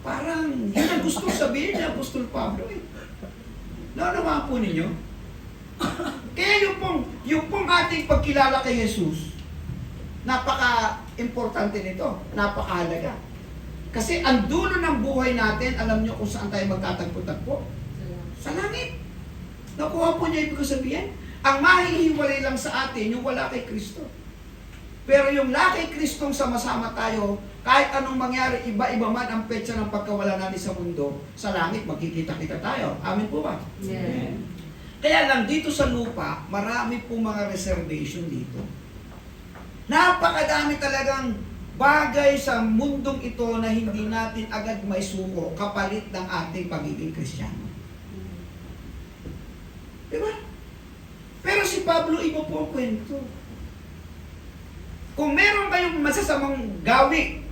Parang yun ang gusto sabihin ni Apostol Pablo eh. Naunawaan po ninyo? Kaya yung pong ating pagkilala kay Jesus, napaka-importante nito, napakahalaga. Kasi ang dulo ng buhay natin, alam nyo kung saan tayo magtatagpo-tagpo? Sa langit. Nakuha po niya ibig sabihin? Ang mahihiwalay lang sa atin, yung wala kay Kristo. Pero yung wala kay Kristong sama-sama tayo, kahit anong mangyari, iba-iba man ang petsa ng pagkawala natin sa mundo, sa langit, magkikita-kita tayo. Amin po ba? Yeah. Kaya lang dito sa lupa, marami po mga reservation dito. Napakadami talagang bagay sa mundong ito na hindi natin agad maisuko kapalit ng ating pagiging Kristiyano. Diba? Pero si Pablo, iba po ang kwento. Kung meron kayong masasamang gawi,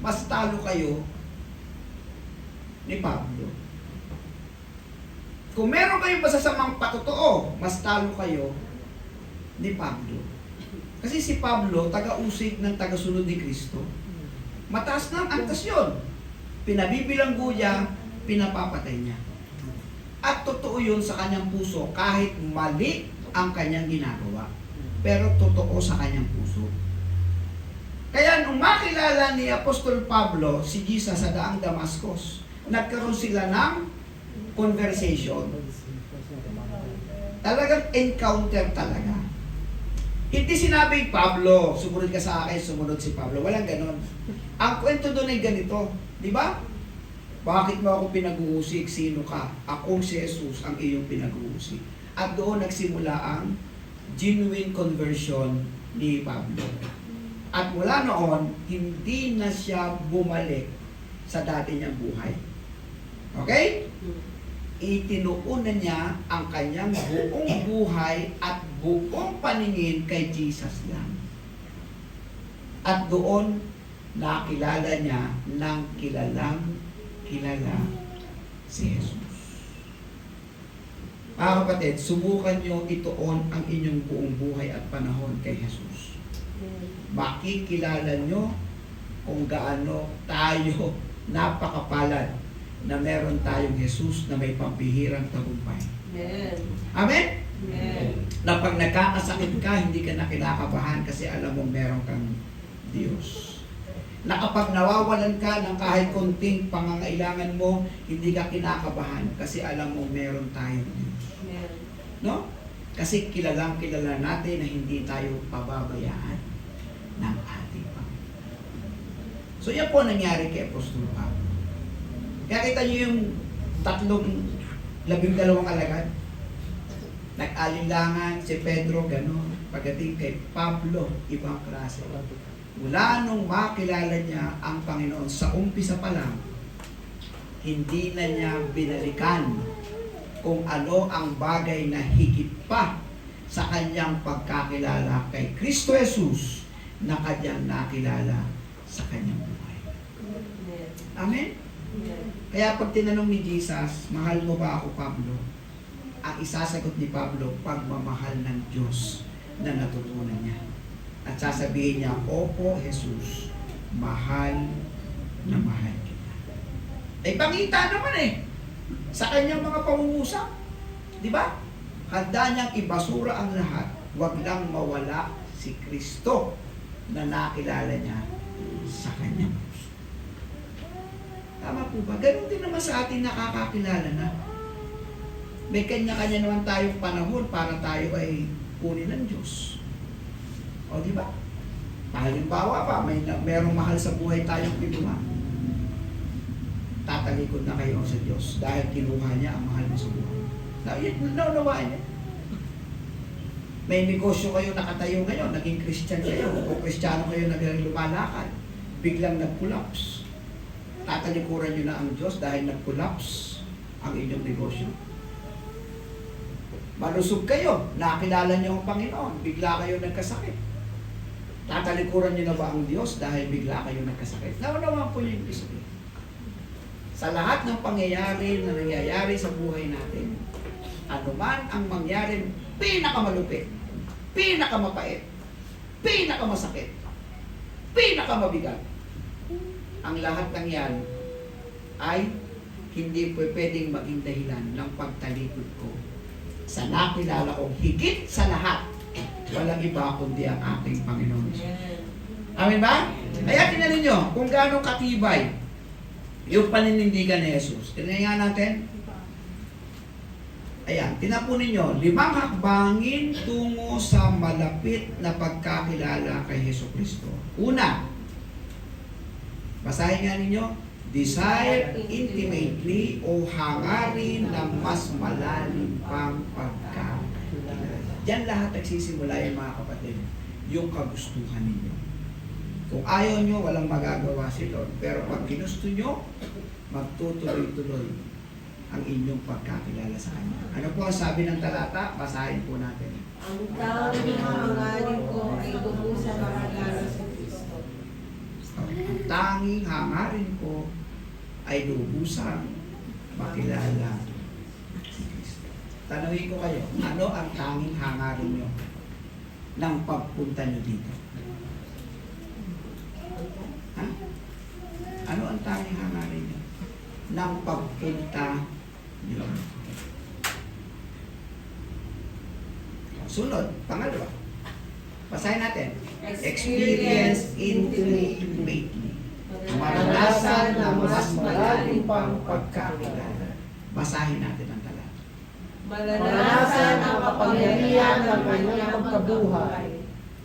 mas talo kayo ni Pablo. Kung meron kayong masasamang patotoo, mas talo kayo ni Pablo. Kasi si Pablo, taga-usig ng taga-sunod ni Kristo. Mataas na ang antas yun. Pinabibilanggo niya, pinapapatay niya. At totoo yun sa kanyang puso, kahit mali ang kanyang ginagawa. Pero totoo sa kanyang puso. Kaya nung makilala ni Apostol Pablo si Jesus sa daang Damascus, nagkaroon sila ng conversation. Talagang encounter talaga. Hindi sinabi, Pablo, sumunod ka sa akin, sumunod si Pablo. Walang ganon. Ang kwento doon ay ganito. Di ba? Bakit mo ako pinag-uusig? Sino ka? Akong si Jesus ang iyong pinag-uusig. At doon nagsimula ang genuine conversion ni Pablo. At mula noon, hindi na siya bumalik sa dati niyang buhay. Okay? Itinuunan niya ang kanyang buong buhay at buong paningin kay Jesus lang. At doon, nakilala niya ng kilalang kilala si Jesus. Mga kapatid, subukan niyo ituon ang inyong buong buhay at panahon kay Jesus. Makikilala nyo kung gaano tayo napakapalad na meron tayong Jesus na may pampihirang tagumpay. Amen. Amen? Amen. Na pag nagkakasakit ka, hindi ka na kinakabahan kasi alam mo meron kang Diyos. Na kapag nawawalan ka ng kahit konting pangangailangan mo, hindi ka kinakabahan kasi alam mo meron tayong Diyos. Amen. No? Kasi kilalang kilala natin na hindi tayo pababayaan ng ating Panginoon. So yan po nangyari kay Apostol Pablo. Kaya kita niyo yung 12 alagad. Nag-alinlangan si Pedro, gano'n. Pagdating kay Pablo, ibang klase. Mula nung makilala niya ang Panginoon sa umpisa pa lang, hindi na niya binalikan kung ano ang bagay na higit pa sa kanyang pagkakilala kay Kristo Jesus na kanyang nakilala sa kanyang buhay. Amen? Kaya pag tinanong ni Jesus, mahal mo ba ako, Pablo? Ang isasagot ni Pablo, pagmamahal ng Diyos na natutunan niya. At sasabihin niya, opo, Jesus, mahal na mahal kita. Eh, pangita naman eh, sa kanyang mga pangungusap. Di ba? Handa niyang ibasura ang lahat, wag lang mawala si Kristo na nakilala niya sa kanyang puso. Tama po ba? Ganun din naman sa ating nakakakilala na. May kanya-kanya naman tayong panahon para tayo ay kunin ng Diyos. O di ba? Halimbawa pa, merong mahal sa buhay tayong pinuha. Tatalikod na kayo sa Diyos dahil kinuha niya ang mahal mo sa buhay. Naunawaan niya. May negosyo kayo nakatayo ngayon, naging Christian kayo, o Kristiyano kayo lumalakad, biglang nag-collapse. Tatalikuran niyo na ang Diyos dahil nag-collapse ang inyong negosyo. Malusog kayo, nakilala niyo ang Panginoon, bigla kayo nagkasakit. Tatalikuran niyo na ba ang Diyos dahil bigla kayo nagkasakit? Naunawaan po niyo yung isip. Sa lahat ng pangyayari na nangyayari sa buhay natin, anuman ang mangyari, pinakamalupit, pinakamapait, pinakamasakit, pinakamabigat, ang lahat ng yan ay hindi pwedeng maging dahilan ng pagtalikod ko sa nakilala kong higit sa lahat, walang iba kundi ang ating Panginoon. Amen ba? Kaya tingnan ninyo kung gaano katibay yung paninindigan ni Jesus. Tingnan nga natin. Ayan, tinapunin nyo, 5 hakbangin tungo sa malapit na pagkakilala kay Jesucristo. Una, basahin nga ninyo, desire intimately o hangarin na mas malalim pang pagkakilala. Diyan lahat nagsisimula yung mga kapatid, yung kagustuhan ninyo. Kung ayaw nyo, walang magagawa si Lord. Pero pag ginusto nyo, magtutuloy-tuloy ang inyong pagkakilala sa Kanya. Ano po ang sabi ng talata? Basahin po natin. Ang tanging hangarin ko ay lubusan makakilala sa Kristo. Ang tanging hangarin ko ay lubusang makilala si Kristo. Tanungin ko kayo, ano ang tanging hangarin nyo? ng pagpunta nyo dito? Ha? Ano ang tanging hangarin nyo ng pagpunta nyo? Sunod, pangalawa. Basahin natin. Experience intimately. Maranasan ng mas malalim pang pagkakilala. Basahin natin ang talata. Maranasan ang kapangyarihan ng kanyang pagkabuhay.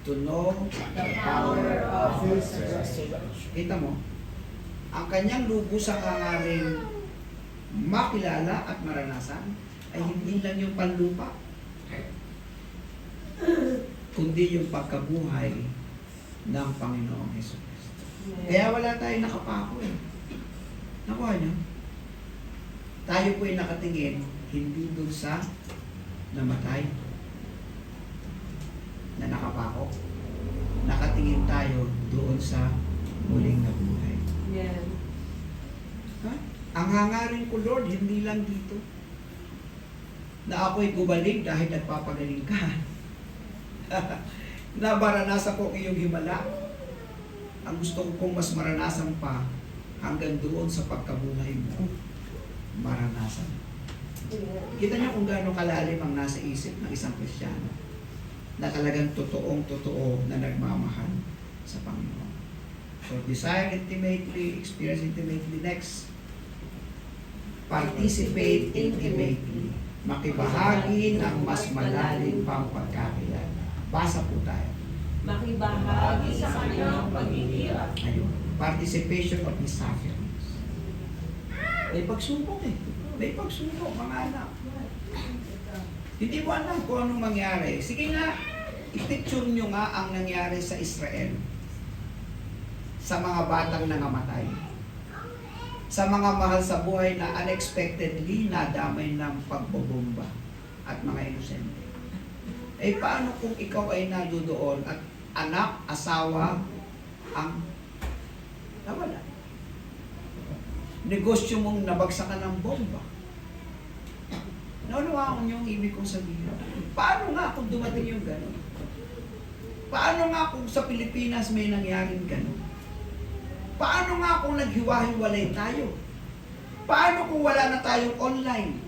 To know The power of His resurrection. Kita mo, ang kanyang lubusang hangarin makilala at maranasan ay hindi lang yung panlupa, kundi yung pagkabuhay ng Panginoong Hesus Kristo. Kaya wala tayong nakapako eh. Nakuha niyo? Tayo po ay nakatingin hindi dun sa namatay na nakapako. Nakatingin tayo doon sa muling nabuhay. Amen. Ha? Ang hangarin ko, Lord, hindi lang dito na ako'y gumaling dahil nagpapagaling ka. Na maranasan ko iyong himala. Ang gusto ko kong mas maranasan pa hanggang doon sa pagkabuhay mo. Maranasan. Kita niyo kung gaano kalalim ang nasa isip ng isang Kristiyano na talagang totoo na nagmamahal sa Panginoon. So, desire intimately, experience intimately. Next, participate intimately. Makibahagi ng mas malalim pang pagkakilala. Basa po tayo. Makibahagi sa kanyang paghihirap. Ayun. Participation of His sufferings. May pagsubok eh. May pagsubok, mga anak. Hindi mo alam kung anong mangyari. Sige nga, ipicture nyo nga ang nangyari sa Israel. Sa mga batang nangamatay. Sa mga mahal sa buhay na unexpectedly nadamay ng pagbobomba at mga inosente. Eh paano kung ikaw ay nadudoon at anak, asawa, ang nawala? Negosyo mong nabagsakan ng bomba. Naunawaan niyo ang ibig kong sabihin. Paano nga kung dumating yung gano'n? Paano nga kung sa Pilipinas may nangyaring gano'n? Paano nga kung naghiwa-hiwalay tayo? Paano kung wala na tayong online?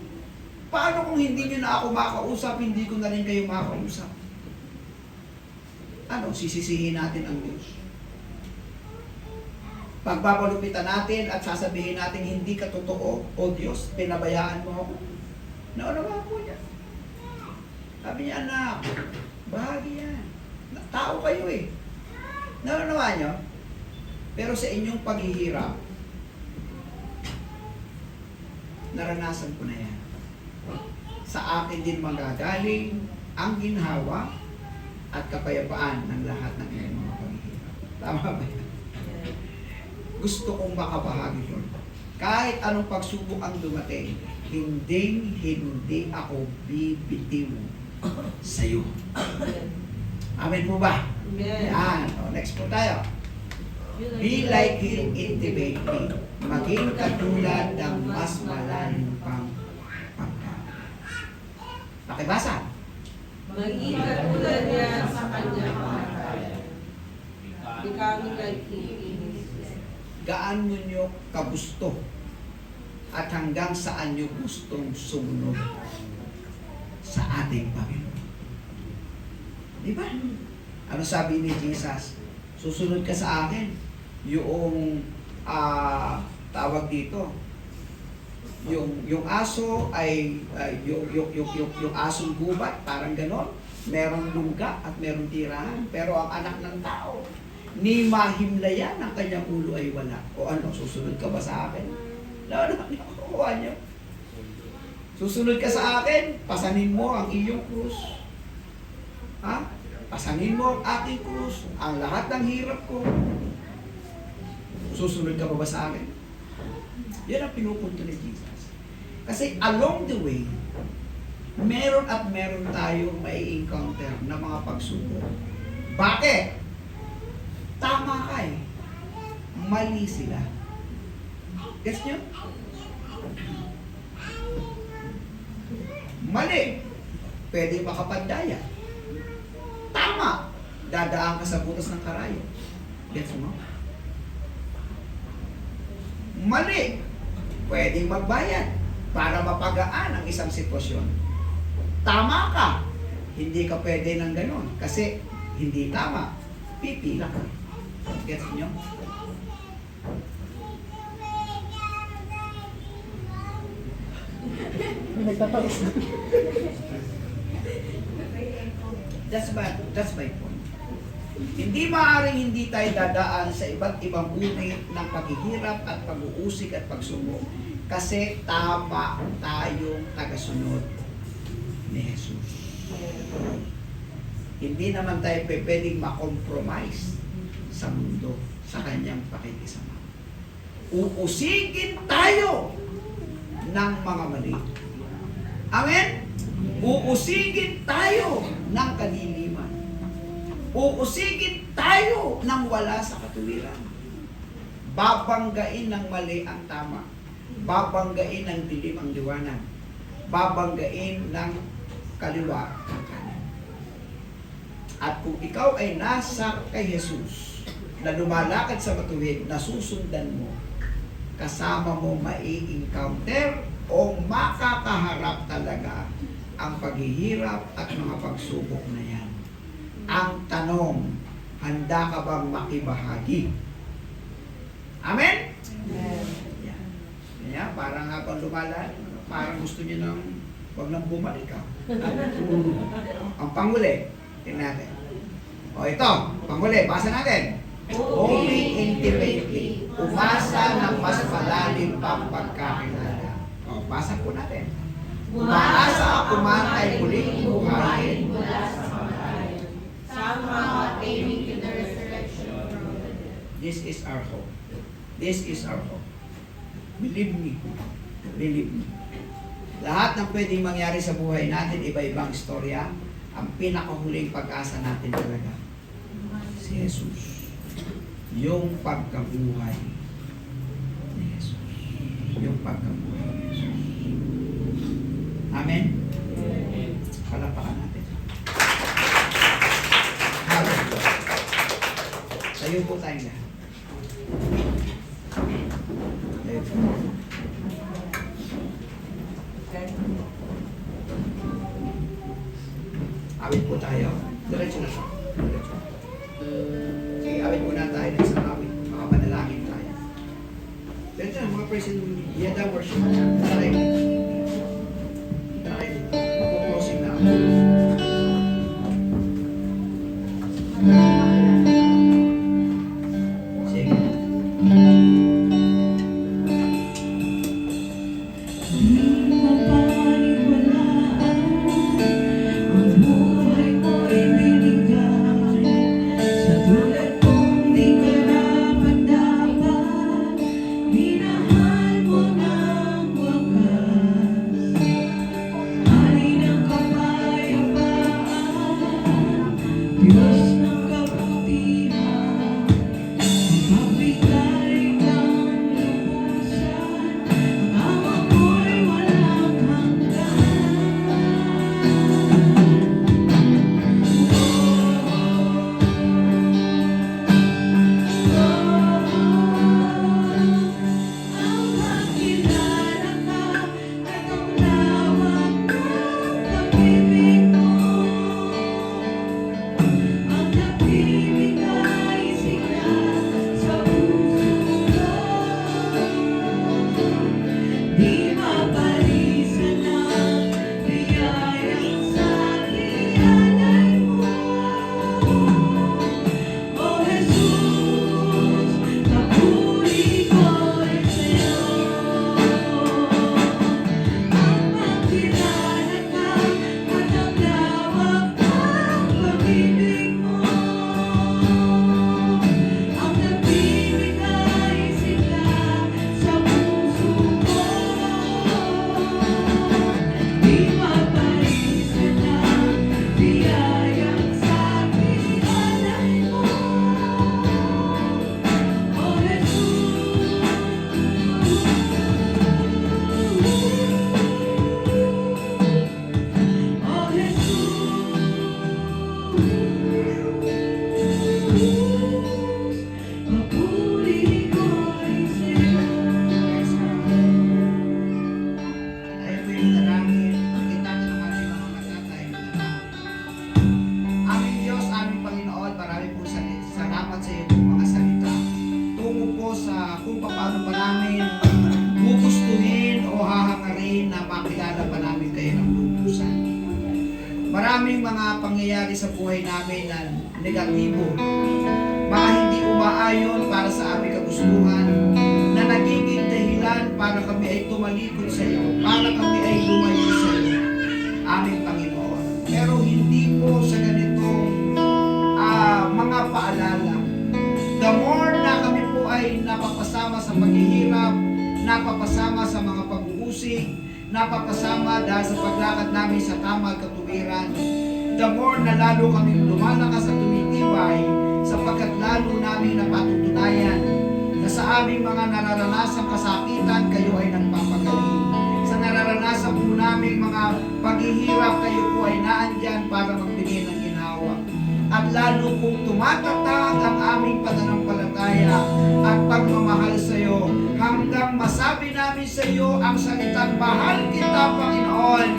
Paano kung hindi nyo na ako makausap, hindi ko na rin kayo makausap? Ano, sisisihin natin ang Diyos? Pagpapalupitan natin at sasabihin natin hindi ka totoo, o Diyos, pinabayaan mo ako. Naunawaan po niya. Sabi niya, anak, bahagi yan. Tao kayo eh. Naunawaan niyo? Pero sa inyong paghihirap, naranasan ko na yan. Sa akin din magagaling ang ginhawa at kapayapaan ng lahat ng inyong mga paghihirap. Tama ba yan? Gusto kong makabahagi, Lord. Kahit anong pagsubok ang dumating, hindi ako bibitiw sa iyo. Amen po ba? Amen. Yan. O, next po tayo. Be like Him intimately. Maging katulad ng mas malalim pang pagkakilala. Pakibasa. Maging katulad niya sa kanyang pagkakilala. Becoming like Him. Gaano nyo kagusto at hanggang saan nyo gustong sumunod sa ating Panginoon. Di ba? Ano sabi ni Jesus? Susunod ka sa akin. Yung tawag dito. Yung aso ay yung asong gubat, parang ganon. Merong lungga at merong tirahan. Pero ang anak ng tao, ni mahimlayan ang kanyang ulo ay wala. O ano, susunod ka ba sa akin? Nakukuha niyo. Susunod ka sa akin, pasanin mo ang iyong krus. Ha? Pasanin mo ang aking krus, ang lahat ng hirap ko. Susunod ka ba sa akin? Yan ang pinupunto ni Jesus. Kasi along the way, meron at meron tayong may encounter na mga pagsubok. Bakit? Tama ka eh. Mali sila. Gets nyo? Mali. Pwede makapandaya. Tama Tama, dadaan ka sa butas ng karayo. Gets mo? Mali, pwedeng magbayad para mapagaan ang isang sitwasyon. Tama ka, hindi ka pwede ng ganon kasi hindi tama, pipila ka. Gets nyo? That's my point. Hindi maaaring hindi tayo dadaan sa iba't ibang uri ng paghihirap at pag-uusig at pagsubok kasi tama tayong tagasunod ni Jesus. Hindi naman tayo pwedeng makompromise sa mundo, sa kanyang pakikisama. Uusigin tayo ng mga mali. Amen? Uusigin tayo ng kadiliman. Uusigin tayo ng wala sa katuwiran. Babanggain ng mali ang tama. Babanggain ng dilim ang liwanag. Babanggain ng kaliwa ang kanan. At kung ikaw ay nasa kay Jesus, na lumalakad sa matuwid, nasusundan mo, kasama mo mai-encounter o makakaharap talaga ang paghihirap at mga pagsubok na yan. Ang tanong, handa ka bang makibahagi? Amen? Amen. Yan. Yan, parang habang lumalan, parang gusto niyo nang huwag nang bumalik ka. Ang panghuli, tingnan natin. O ito, panghuli, basa natin. Moving intimately, umasa ng mas malalim pang pagkakilala. O, basa po natin. Umaasa ako man ay muling buhayin mula sa kamatayan, somehow attaining to the resurrection from the dead. This is our hope. This is our hope. Believe me. Believe me. Lahat ng pwedeng mangyari sa buhay natin, iba-ibang istorya, ang pinakahuling pag-asa natin talaga, si Jesus. Yung pagkabuhay ni Jesus. Yung pagkabuhay ni Jesus. Amen? Palapakan natin. Hallelujah. Tayo po tayong lahat. Tayo po. Awit po tayo. Diretso na siya. Diretso. Sige, awit muna tayo ng isang awit. Makapanalangin tayo. Diretso na, mga praise and yada worship. Tayo. Tayo. Mag-closing na ako. Sige. Minahal mo ng wakas. paano pa namin gugustuhin o hahangarin na makilala pa namin kayo ng lubusan. Maraming mga pangyayari sa buhay namin na negatibo, mga hindi umaayon para sa aming kagustuhan, na nagiging dahilan para kami ay tumalikod sa iyo, para kami ay lumayo sa iyo, aming Panginoon. Pero hindi po sa ganitong mga paalala. The more na kami po ay napapasama sa paghihirap, napapasama sa mga pag-uusig, napapasama dahil sa paglakad namin sa tama at katuwiran, the more na lalo kami lumalakas at tumitibay sapagkat lalo namin napatutunayan na sa aming mga nararanasang kasakitan, kayo ay nagpapagaling. Sa nararanasan po namin mga paghihirap, kayo po ay naandyan para magbigay ng ginawa. At lalo pong tumatatag ang aming pananampalataya at pagmamahal sa iyo hanggang masabi namin sa iyo ang salitang mahal kita, Panginoon,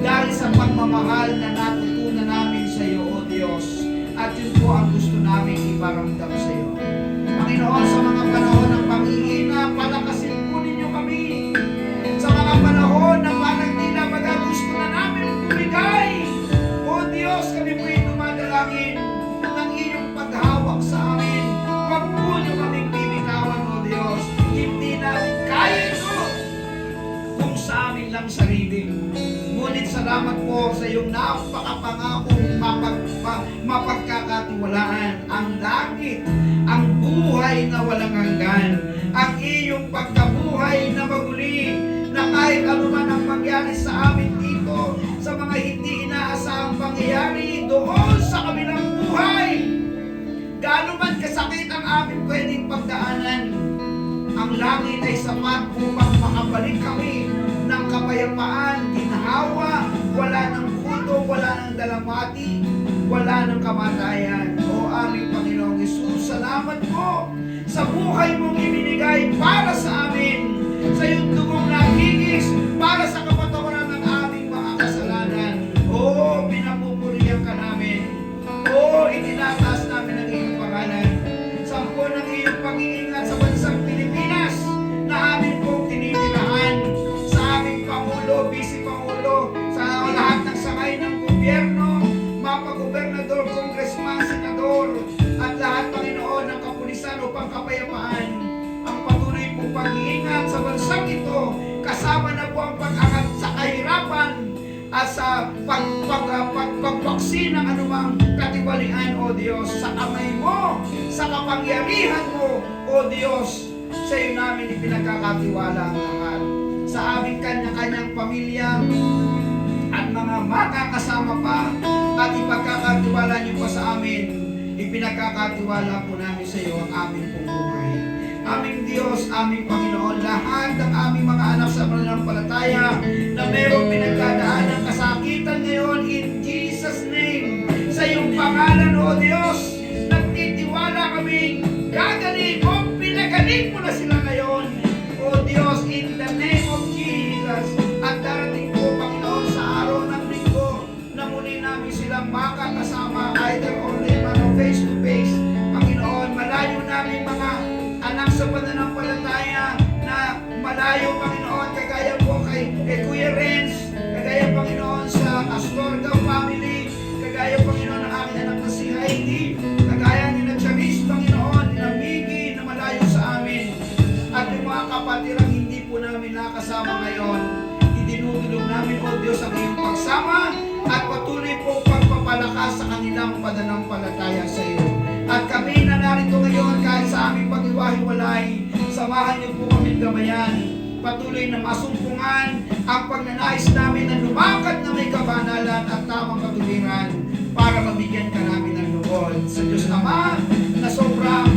dahil sa pagmamahal na natutunan namin sa iyo, O Diyos. At yun po ang gusto namin iparamdam sa iyo. Panginoon, sa mga panahon ng panghihina, palakasin po ninyo kami. Sa mga panahon na parang di na magagusto na namin bumigay, O Diyos, kami po ay dumadalangin ng iyong paghawak sa amin. Huwag po niyo kaming bibitawan, O Diyos. Hindi namin kaya ito kung sa amin lang sarili. Ngunit salamat po sa iyong napakapangakong mapagkakatiwalaan. Ang langit, ang buhay na walang hanggan, ang iyong pagkabuhay na maguli, na kahit anuman ang mangyari sa amin dito, sa mga hindi inaasahang pangyayari doon sa kabilang buhay, gaano man kasakit ang aming pwedeng pagdaanan, ang langit ay sapat upang makabalik kami ng kapayapaan, ginhawa, wala ng puto, wala ng dalamati, wala ng kamatayan. O aming Panginoong Hesus, salamat po sa buhay mong ibinigay para sa amin, sa iyong dugong nagigis para sa kapatawaran ng aming mga kasalanan. O pinapupurihan ka namin. O itinataas namin ang iyong pangalan. Sampo ng iyong pag-iingat sa bansang Pilipinas na amin pong tinitirahan, sa aming Pangulo, Vice Pangulo, sa lahat ng sakay ng gobyerno, mapagobernador, congressman, senador, at lahat, Panginoon, ng kapulisan upang kapayapaan. Ang patuloy pong pag-iingat sa bansang ito, kasama na po ang pag-angat sa kahirapan at sa pagpaksin ng anumang katiwalian, O Diyos, sa kamay mo, sa kapangyarihan mo, O Diyos, sa iyo namin ipinagkakatiwala ang lahat. Sa aming kanya-kanyang pamilya at mga makakasama pa, at ipagkakatiwala niyo pa sa amin, ipinagkakatiwala po namin sa iyo ang aming pong buhay. Aming Diyos, aming Panginoon, lahat ng aming mga anak sa pananampalataya na mayroong pinagdadaan ng kasakitan ngayon, in Jesus' name, sa iyong pangalan, O Diyos, nagtitiwala kaming gagaling o pinagaling mo na sila ngayon, O Diyos, in the name of Jesus. At darating po, Panginoon, sa araw ng linggo na muli namin silang makakasama either online man o face to face. Panginoon, malayo namin mga anak sa pananampalataya na malayo, Panginoon, kagaya po kay Kuya Renz, kagaya, Panginoon, sa Astorga family, kagaya, Panginoon, ng aking anak na si Heidi, kagaya ni na Charis, Panginoon, ni na Miggy, na malayo sa amin, at yung mga kapatirang hindi po namin nakasama ngayon, idinudulog namin, O Diyos, ang iyong pagsama at patuloy pong pagpapalakas sa kanilang pananampalataya sa iyo. At kami na narito ngayon kahit sa aming paghiwa-hiwalay, samahan niyo po kami gamayan. Patuloy na masumpungan ang pagnanais namin na lumakad na may kabanalan at tamang katuwiran para mabigyan ka namin ng loob. Sa Diyos Ama na sobrang